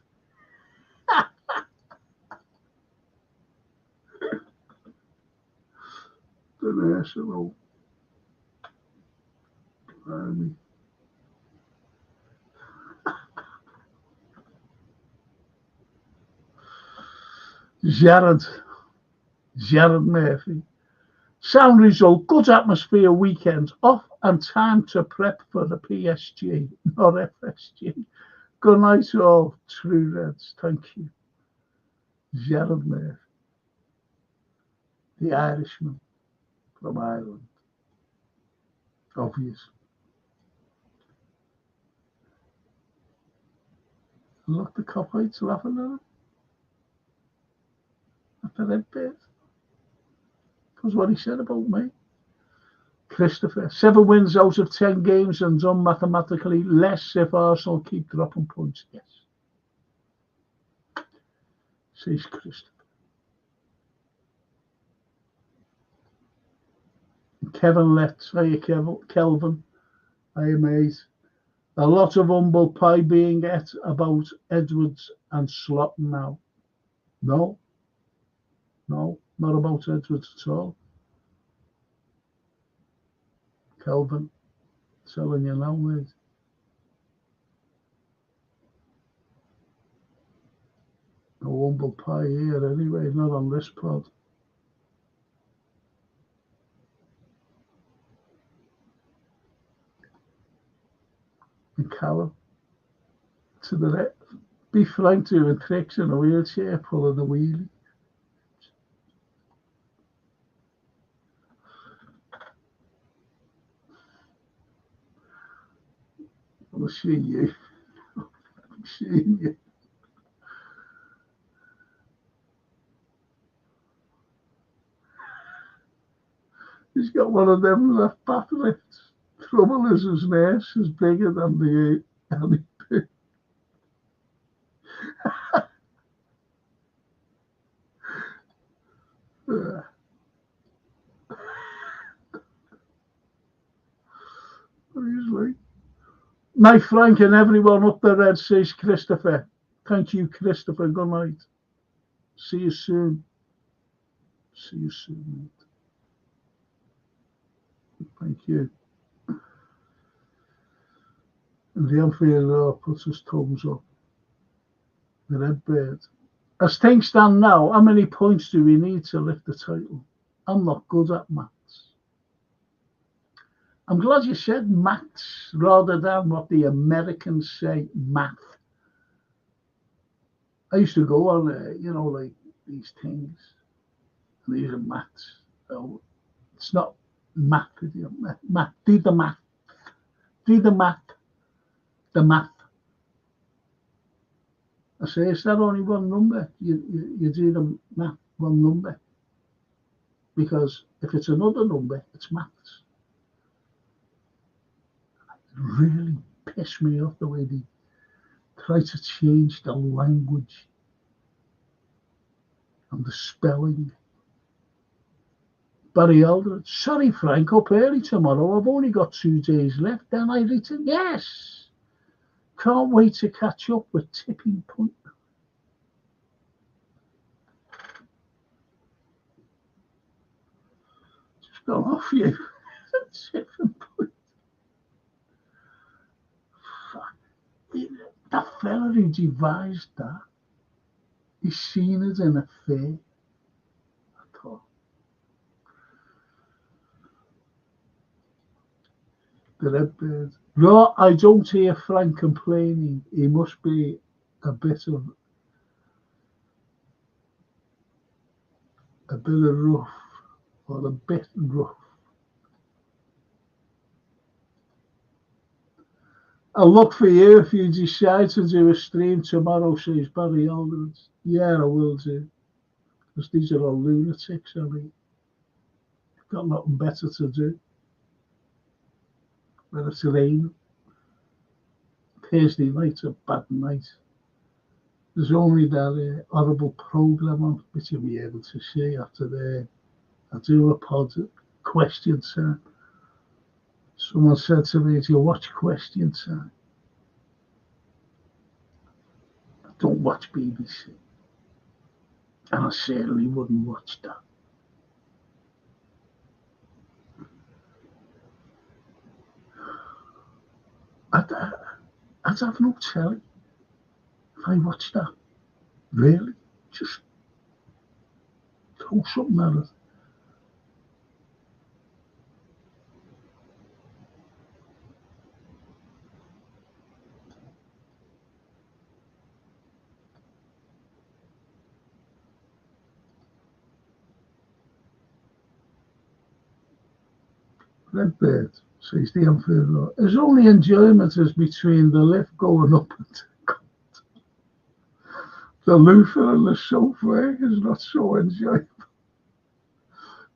the nursing home. Jared Murphy. Sound result, good atmosphere weekend, off and time to prep for the PSG, not FSG. Good night to all, True Reds. Thank you. Jared Murphy, the Irishman from Ireland. Obvious. Look, the Copites laughing at him. At the red bit. Because what he said about me. Christopher, 7 wins out of 10 games and done mathematically less if Arsenal keep dropping points. Yes. Says Christopher. Kevin Letts, hiya Kelvin, hiya mate. A lot of humble pie being at about Edwards and Slot now. No, not about Edwards at all. Kelvin, telling you now, mate. No humble pie here anyway, not on this pod. And Callum, to the left. Be Frank doing tricks in a wheelchair, pulling a wheelie. I'm seeing you. I'm seeing you. He's got one of them left back lifts. Trouble is his nurse is bigger than the MEP. Night Frank and everyone up the red, says Christopher. Thank you, Christopher. Good night. See you soon. See you soon, mate. Thank you. And the Anfield puts his thumbs up. The red bird. As things stand now, how many points do we need to lift the title? I'm not good at maths. I'm glad you said maths rather than what the Americans say, math. I used to go on, like these things. and he's a maths. So it's not math, math. Do the math. Do the math. The math. I say, is that only one number? You do the math one number. Because if it's another number, it's maths. It really pissed me off the way they try to change the language and the spelling. Barry Aldridge, sorry Frank, up early tomorrow. I've only got 2 days left. Then I written, yes. Can't wait to catch up with Tipping Point. Just gone off you. Tipping Point. That fella who devised that, he's seen it in a fair. I thought. The Redbird. No, I don't hear Frank complaining. He must be a bit of rough, or a bit rough. I'll look for you if you decide to do a stream tomorrow, says Barry Aldridge. Yeah, I will do. Because these are all lunatics, I mean. Got nothing better to do. When it's raining. Thursday night's a bad night. There's only that horrible programme on, which you'll be able to see after I do a pod question time. Someone said to me, do you watch Question Time? I don't watch BBC. And I certainly wouldn't watch that. I'd have no telly if I watched that. Really? Just throw something at it. Redbird, says the Anfield Road. His only enjoyment is between the lift going up and the loofah and the sofa is not so enjoyable.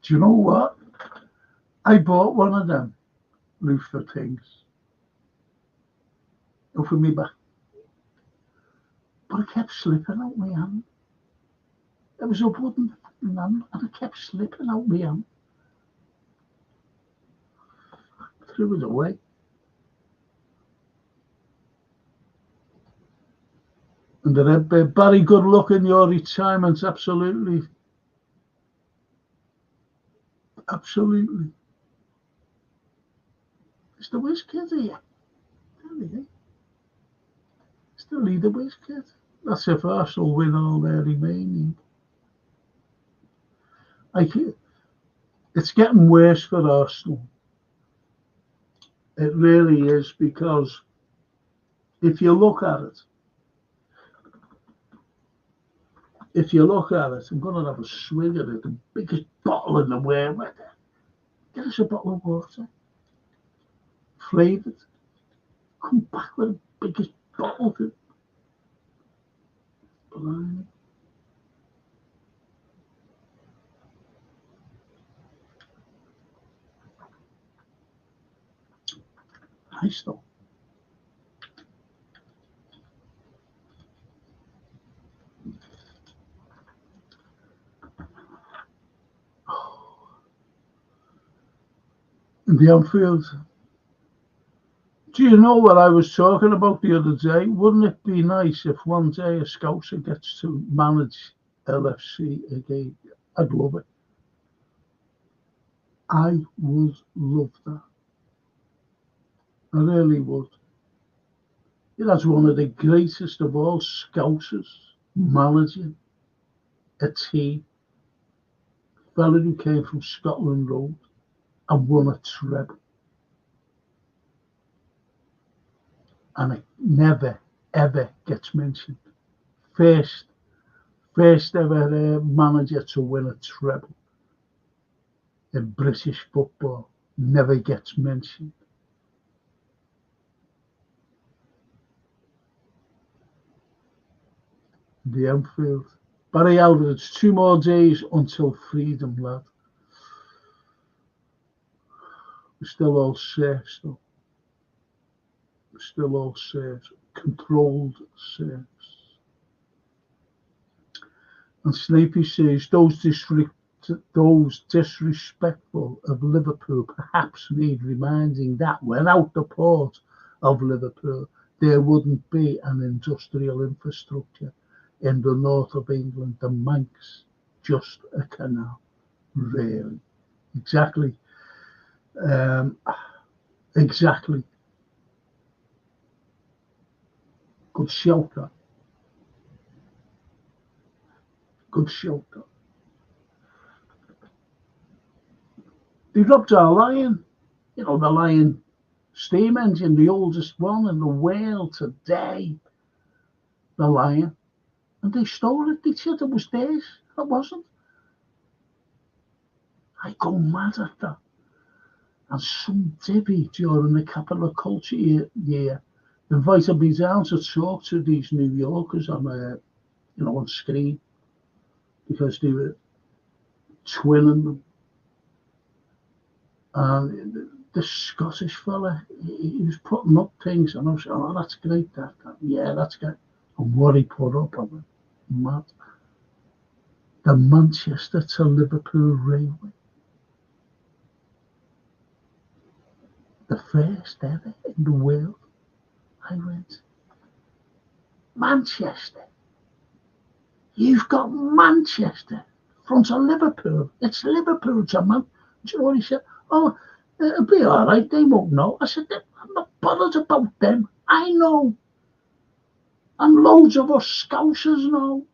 Do you know what? I bought one of them loofah things. For me back. But I kept slipping out my hand. It was a wooden hand and I kept slipping out my hand. Threw it away. And the Redbird, Barry, good luck in your retirement, absolutely. Absolutely. It's the whiz kid here. Still need the whiz kid. That's if Arsenal win all their remaining. It's getting worse for Arsenal. It really is, because if you look at it, I'm going to have a swig at it, the biggest bottle in the world. Get us a bottle of water, flavoured. Come back with the biggest bottle of it. Blimey. Nice though. In the Anfield. Do you know what I was talking about the other day? Wouldn't it be nice if one day a Scouser gets to manage LFC again? I'd love it. I would love that. I really would. That's one of the greatest of all Scousers managing a team. A fella who came from Scotland Road and won a treble. And it never, ever gets mentioned. First ever manager to win a treble. in British football never gets mentioned. The Anfield. Barry Alvarez, 2 more days until freedom, lad. We're still all serfs, though. We're still all serfs, controlled serfs. And Snapey says, those disrespectful of Liverpool perhaps need reminding that without the port of Liverpool, there wouldn't be an industrial infrastructure in the north of England. The Manx, just a canal, really. Exactly. Exactly. Good shelter. Good shelter. They dropped our Lion, you know, the Lion steam engine, the oldest one in the world today. The Lion. And they stole it. They said it was theirs. It wasn't. I go mad at that. And some divvy during the capital culture year invited me down to talk to these New Yorkers on on screen, because they were twinning them. And the Scottish fella, he was putting up things, and I was saying, oh, that's great, that. Yeah, that's great. And what he put up, I went, mad. The Manchester to Liverpool Railway. The first ever in the world. I went, Manchester? You've got Manchester in front of Liverpool. It's Liverpool to Man. Do you know what he said? Oh, it'll be all right. They won't know. I said, I'm not bothered about them. I know. And loads of us Scousers know.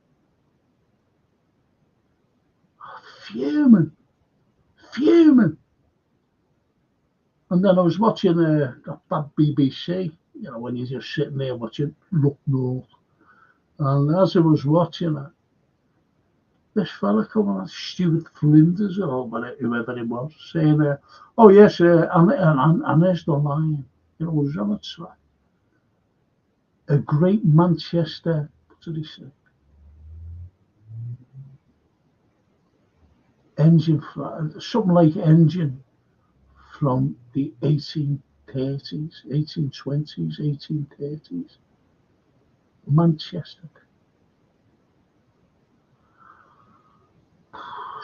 Fuming. And then I was watching that BBC, you know, when you're just sitting there watching Look North. And as I was watching it, this fella coming on, Stuart Flinders or whoever it was, saying, oh yes, and there's the Lion. You know, it was on its track. A great Manchester, what did he say? Engine, something like engine from the 1830s, 1820s, 1830s. Manchester.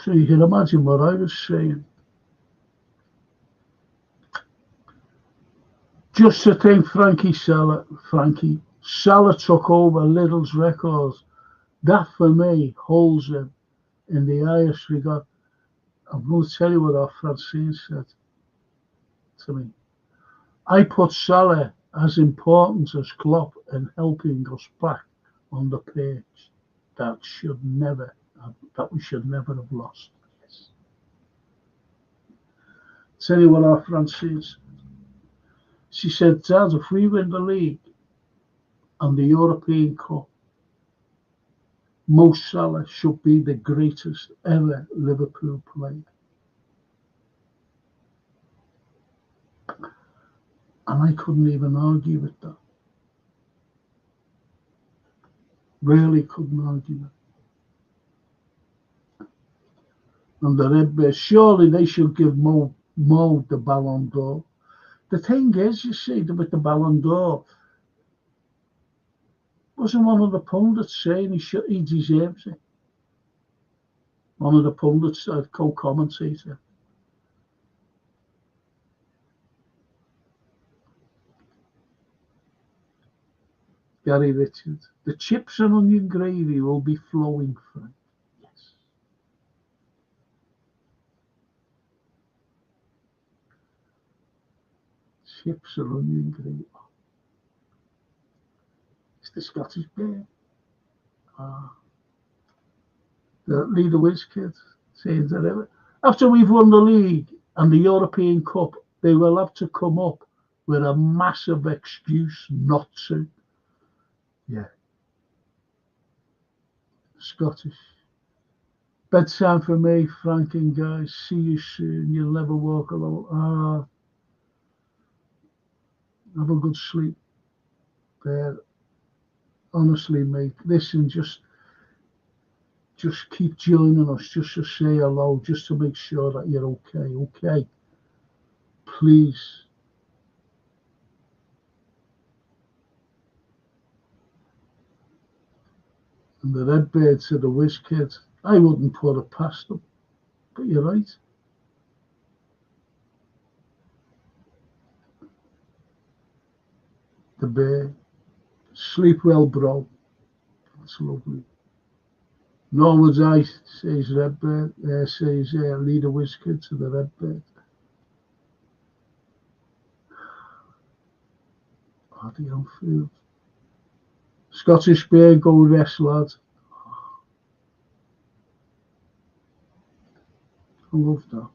So you can imagine what I was saying. Just to think Frankie Salah took over Little's records. That for me holds him in the highest regard. I'm going to tell you what our Francine said to me. I put Salah as important as Klopp in helping us back on the pitch. That we should never have lost. Yes. Tell you what our Francine said. She said, Dad, if we win the league and the European Cup, Mo Salah should be the greatest ever Liverpool player. And I couldn't even argue with that. Really couldn't argue with it. And the Red Bears, surely they should give Mo the Ballon d'Or. The thing is, you see, with the Ballon d'Or, wasn't one of the pundits saying he deserves it? One of the pundits, co-commentator. Gary Richards. The chips and onion gravy will be flowing, Frank. Yes. Chips and onion gravy. It's the Scottish bear. The Leader Wiz kid saying that after we've won the league and the European Cup, they will have to come up with a massive excuse not to. Yeah. Scottish. Bedtime for me, Frank and guys. See you soon. You'll never walk alone. Have a good sleep. Honestly, mate, listen, just keep joining us, just to say hello, just to make sure that you're okay? Please. And the Redbirds are the whiz kids. I wouldn't put it past them, but you're right. The bear. Sleep well, bro. That's lovely. Nor would I, says Redbird. Says leader whiz kid to the Redbird. Bloody Anfield. Scottish bear, go rest, lad. I love that.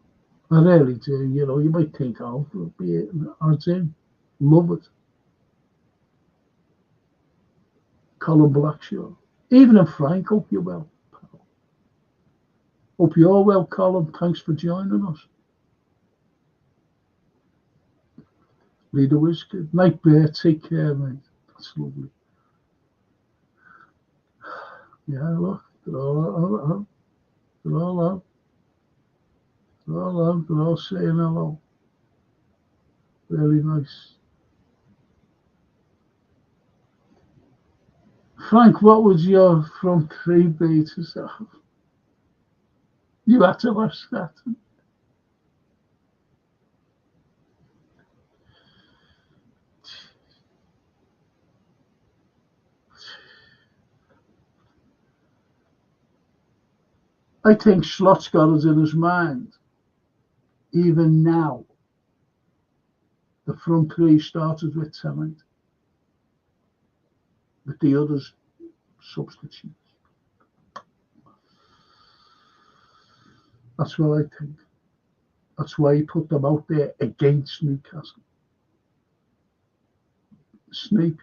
I really do. You know, you might think, oh, be it. I do. Love it. Colin Blackshaw. Even in Frank, hope you're well. Hope you're well, Colin. Thanks for joining us. Leader Wizkid. Night Bear, take care, mate. That's lovely. Yeah, look, they're all out. They're all out. They're all out. They're all saying hello. Really nice. Frank, what was your front three be to say? You had to ask that. I think Slot's got it in his mind. Even now, the front three started with tonight, with the others substitutes. That's what I think. That's why he put them out there against Newcastle. Snappy.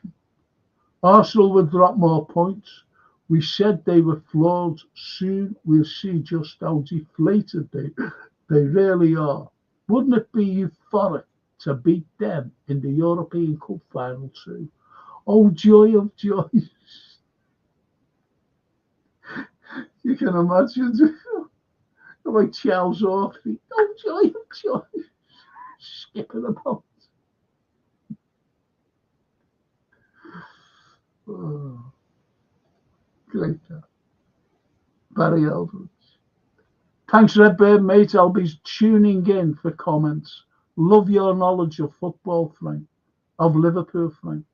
Arsenal would drop more points. We said they were flawed. Soon we'll see just how deflated they really are. Wouldn't it be euphoric to beat them in the European Cup final too? Oh, joy of joys. You can imagine like Charles Oakley. Oh, joy of joys. Skipping about. Oh, great. Barry Eldridge. Thanks, Redbird, mate. I'll be tuning in for comments. Love your knowledge of football, Frank. Of Liverpool, Frank.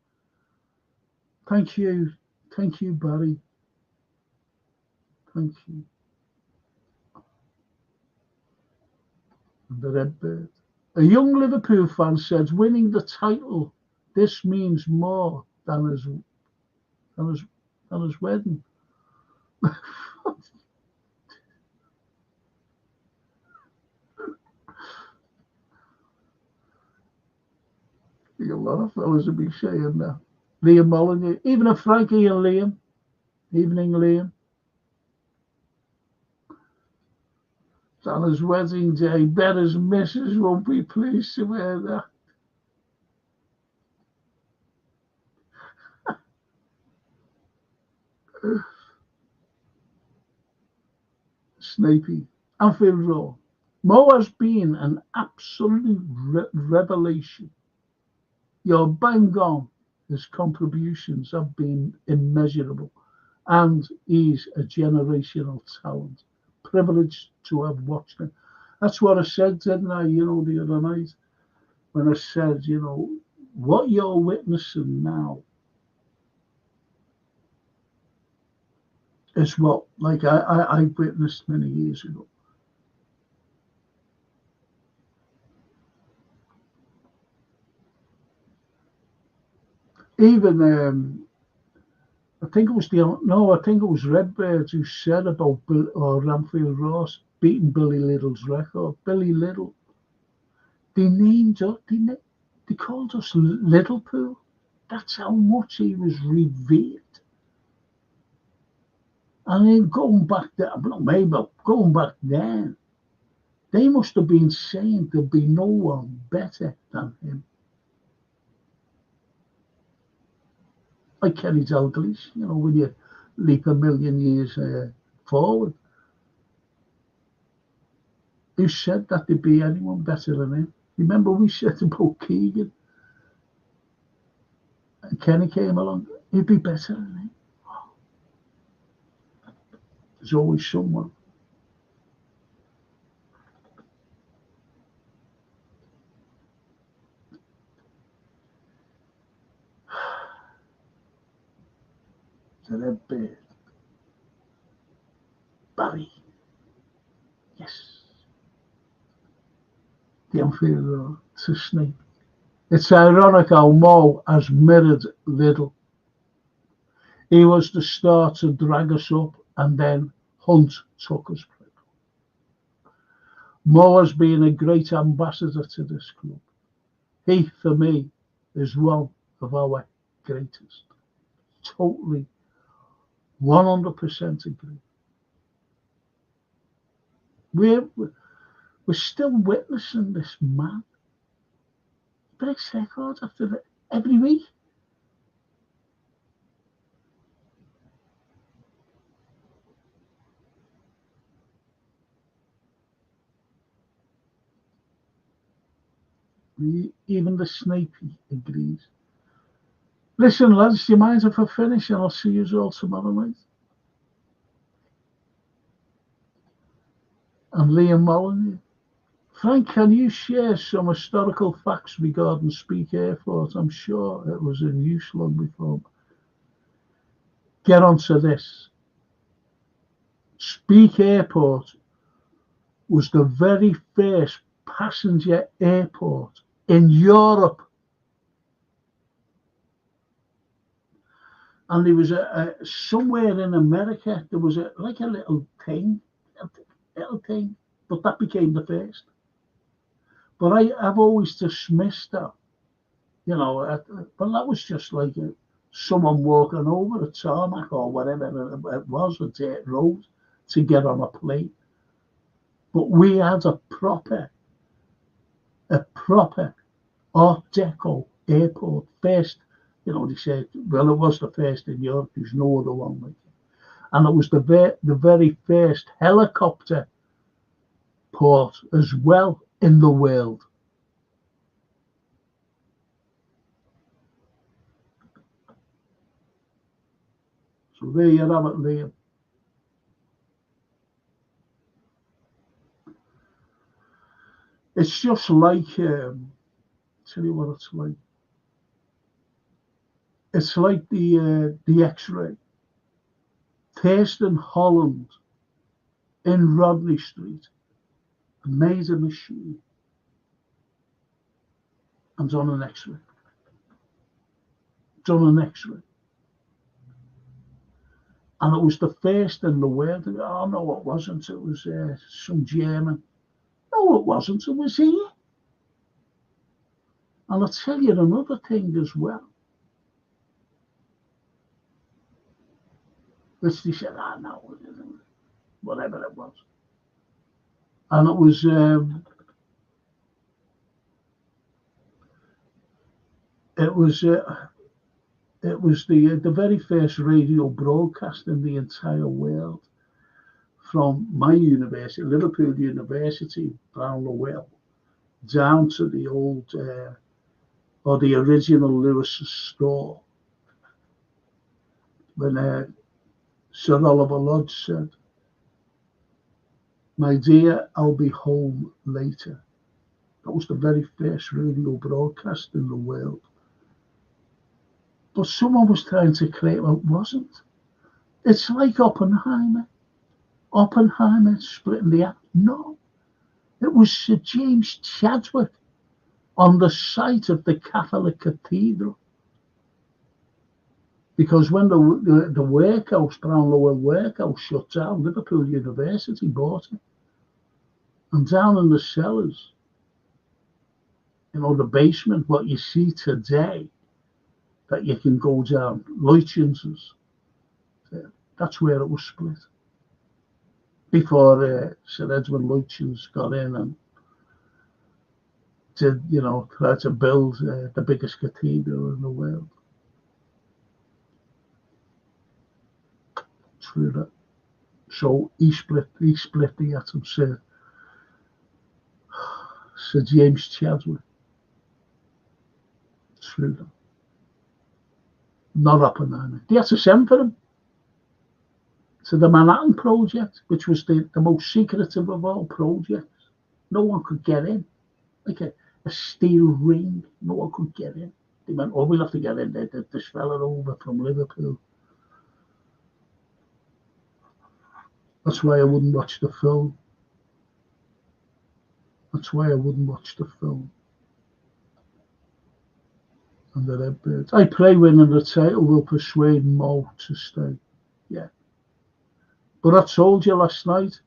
Thank you. Thank you, Barry. Thank you. And the Redbird. A young Liverpool fan says winning the title, this means more than his wedding. A lot of fellas would be saying that. Liam Molyneux, even a Frankie and Liam. Evening, Liam. It's on his wedding day. Bet his missus won't be pleased to wear that. Snappy. Anfield Road. Mo has been an absolute revelation. You're bang on. His contributions have been immeasurable, and he's a generational talent. Privileged to have watched him. That's what I said, didn't I? You know, the other night when I said, you know, what you're witnessing now is what, like I witnessed many years ago. Even I think it was Redbird who said about Ramfield Ross beating Billy Little's record. Billy Little. They named us. They called us Liverpool. That's how much he was revered. And then going back there, not maybe, but going back then, they must have been saying there'd be no one better than him. Like Kenny Dalglish, you know, when you leap a million years forward. Who said that there'd be anyone better than him? Remember we said about Keegan? And Kenny came along, he'd be better than him. There's always someone. The red beard. Barry. Yes. The inferior to Snake. It's ironic how Mo has mirrored Little. He was the start to drag us up, and then Hunt took us. Mo has been a great ambassador to this club. He, for me, is one of our greatest. Totally, 100% agree. We're still witnessing this man breaks records after every week. Even the Snapey agrees. Listen, lads, do you mind if I finish, and I'll see you all tomorrow night? And Liam Molyneux. Frank, can you share some historical facts regarding Speak Airport? I'm sure it was in use long before. Get on to this. Speak Airport was the very first passenger airport in Europe. And there was somewhere in America, there was like a little thing, but that became the first. But I've always dismissed that, you know, but that was just like someone walking over a tarmac or whatever it was, a dirt road, to get on a plane. But we had a proper Art Deco airport. First, you know, they said, well, it was the first in Europe. There's no other one like it. And it was the very first helicopter port as well in the world. So there you have it, Liam. It's just like, tell you what it's like. It's like the X-ray. Thurston Holland in Rodney Street made a machine and done an X-ray. And it was the first in the world. Oh, no, it wasn't. It was some German. No, it wasn't. It was here. And I'll tell you another thing as well. Which they said, no, whatever it was. And it was the very first radio broadcast in the entire world from my university, Liverpool University, Brownlow, down to the old or the original Lewis's store, when Sir Oliver Lodge said, "My dear, I'll be home later." That was the very first radio broadcast in the world. But someone was trying to claim it wasn't. It's like Oppenheimer. Oppenheimer splitting the atom. No, it was Sir James Chadwick on the site of the Catholic Cathedral. Because when the workhouse, Brownlow workhouse, shut down, Liverpool University bought it. And down in the cellars, you know, the basement, what you see today, that you can go down, Leutchens, That's where it was split. Before Sir Edwin Lutyens got in and did, try to build the biggest cathedral in the world. True that. So he split the atom, Sir James Chadwick. True that. Not Oppenheimer. They had to send for him to the Manhattan Project, which was the most secretive of all projects. No one could get in. Like a steel ring. No one could get in. They went, oh, we'll have to get in there. This fella over from Liverpool. That's why I wouldn't watch the film. That's why I wouldn't watch the film. And the Redbirds. I pray winning the title will persuade Mo to stay. Yeah. But I told you last night,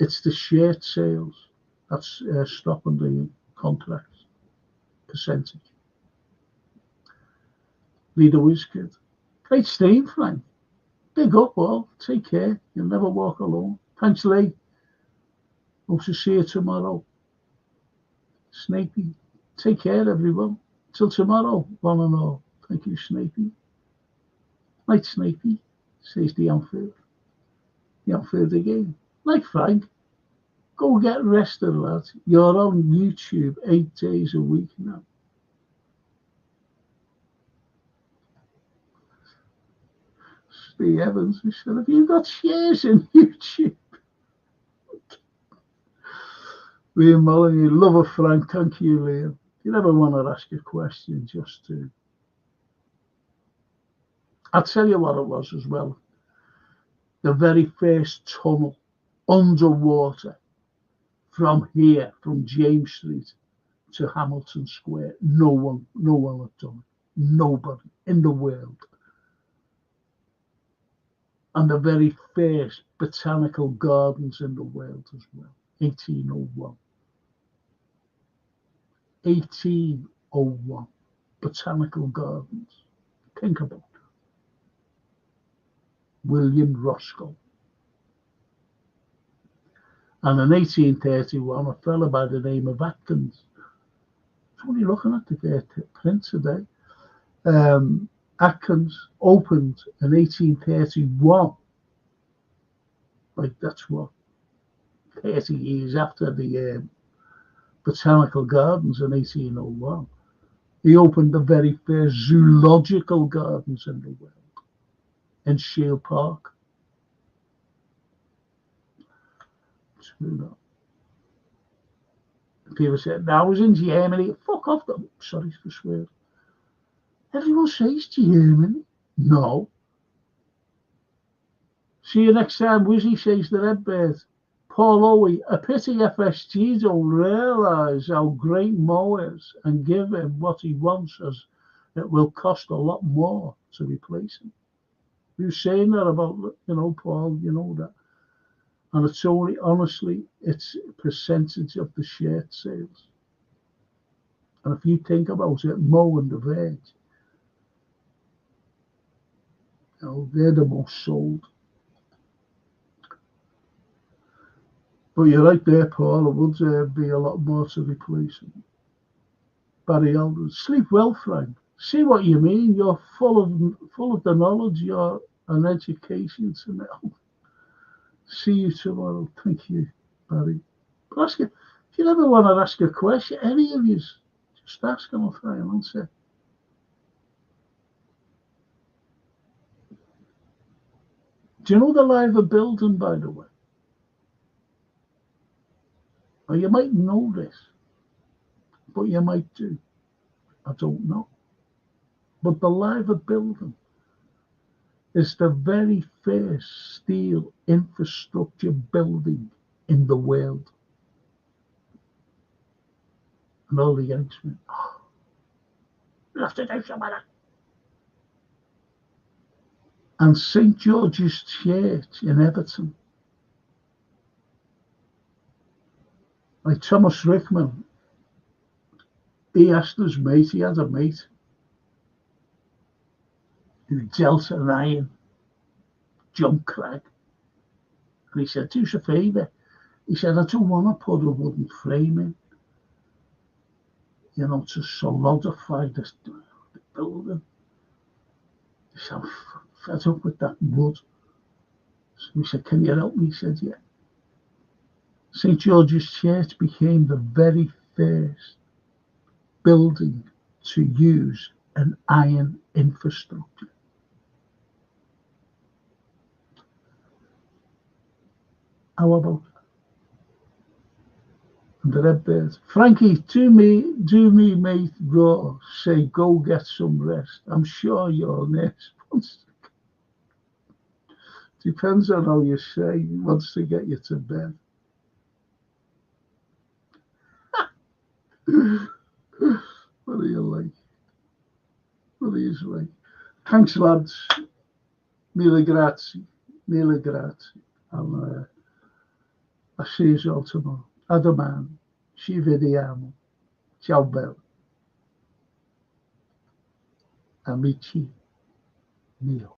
it's the shirt sales that's stopping the contract percentage. Leader Wizkid. Great stream, Frank. Big up, all. Take care. You'll never walk alone. Thanks, Lee. Hope to see you tomorrow. Snakey. Take care, everyone. Till tomorrow, one and all. Thank you, Snakey. Night, Snakey, says the Anfield. The Anfield again. Like Frank. Go get rested, lad. You're on YouTube 8 days a week now. Steve Evans, we said, have you got shares in YouTube? Liam Molyneux, love of Frank. Thank you, Liam. You never want to ask a question just to. I'll tell you what it was as well. The very first tunnel underwater from here, from James Street to Hamilton Square. No one had done it. Nobody in the world. And the very first botanical gardens in the world as well. 1801. 1801. Botanical gardens. Think about it. William Roscoe. And in 1831, a fellow by the name of Atkins. I'm only looking at the print today. Atkins opened in 1831. Like, that's what, 30 years after the Botanical Gardens in 1801. He opened the very first zoological gardens in the world in Shield Park. People said, I was in Germany. Fuck off them. Sorry for swearing. Everyone says Germany. No. See you next time, Wizzy, says the Redbird. Paul Owie, a pity FSG don't realise how great Mo is and give him what he wants, as it will cost a lot more to replace him. Who's saying that about, Paul, you know that. And it's only, honestly, it's a percentage of the shirt sales. And if you think about it, Mo and the Verge, they're the most sold. But you're right there, Paul. It would be a lot more to replace him. Barry Elders, sleep well, Frank. See what you mean. You're full of the knowledge. You're an education to know. See you tomorrow. Thank you, Barry. But if you ever want to ask a question, any of you, just ask and I'll try and answer. Do you know the Liver building, by the way? Or you might know this, but you might do. I don't know. But the Liver building is the very first steel infrastructure building in the world. And all the Yanks went, oh, we'll have to do something like that. And St. George's Church in Everton, like Thomas Rickman, he asked his mate, he had a mate who dealt in iron, John Craig. And he said, do us a favour. He said, I don't want to put a wooden frame in, you know, to solidify the building. He said, I'm fed up with that wood. So he said, can you help me? He said, yeah. St. George's Church became the very first building to use an iron infrastructure. How about that? And the Redbirds. Frankie, do me, mate, Raw, say, go get some rest. I'm sure your nurse wants to. Depends on how you say, he wants to get you to bed. What are you like? What are you like? Thanks, lads. Mille grazie. Mille grazie. And I'll see you all tomorrow. A domani. Ci vediamo. Ciao bello. Amici mio.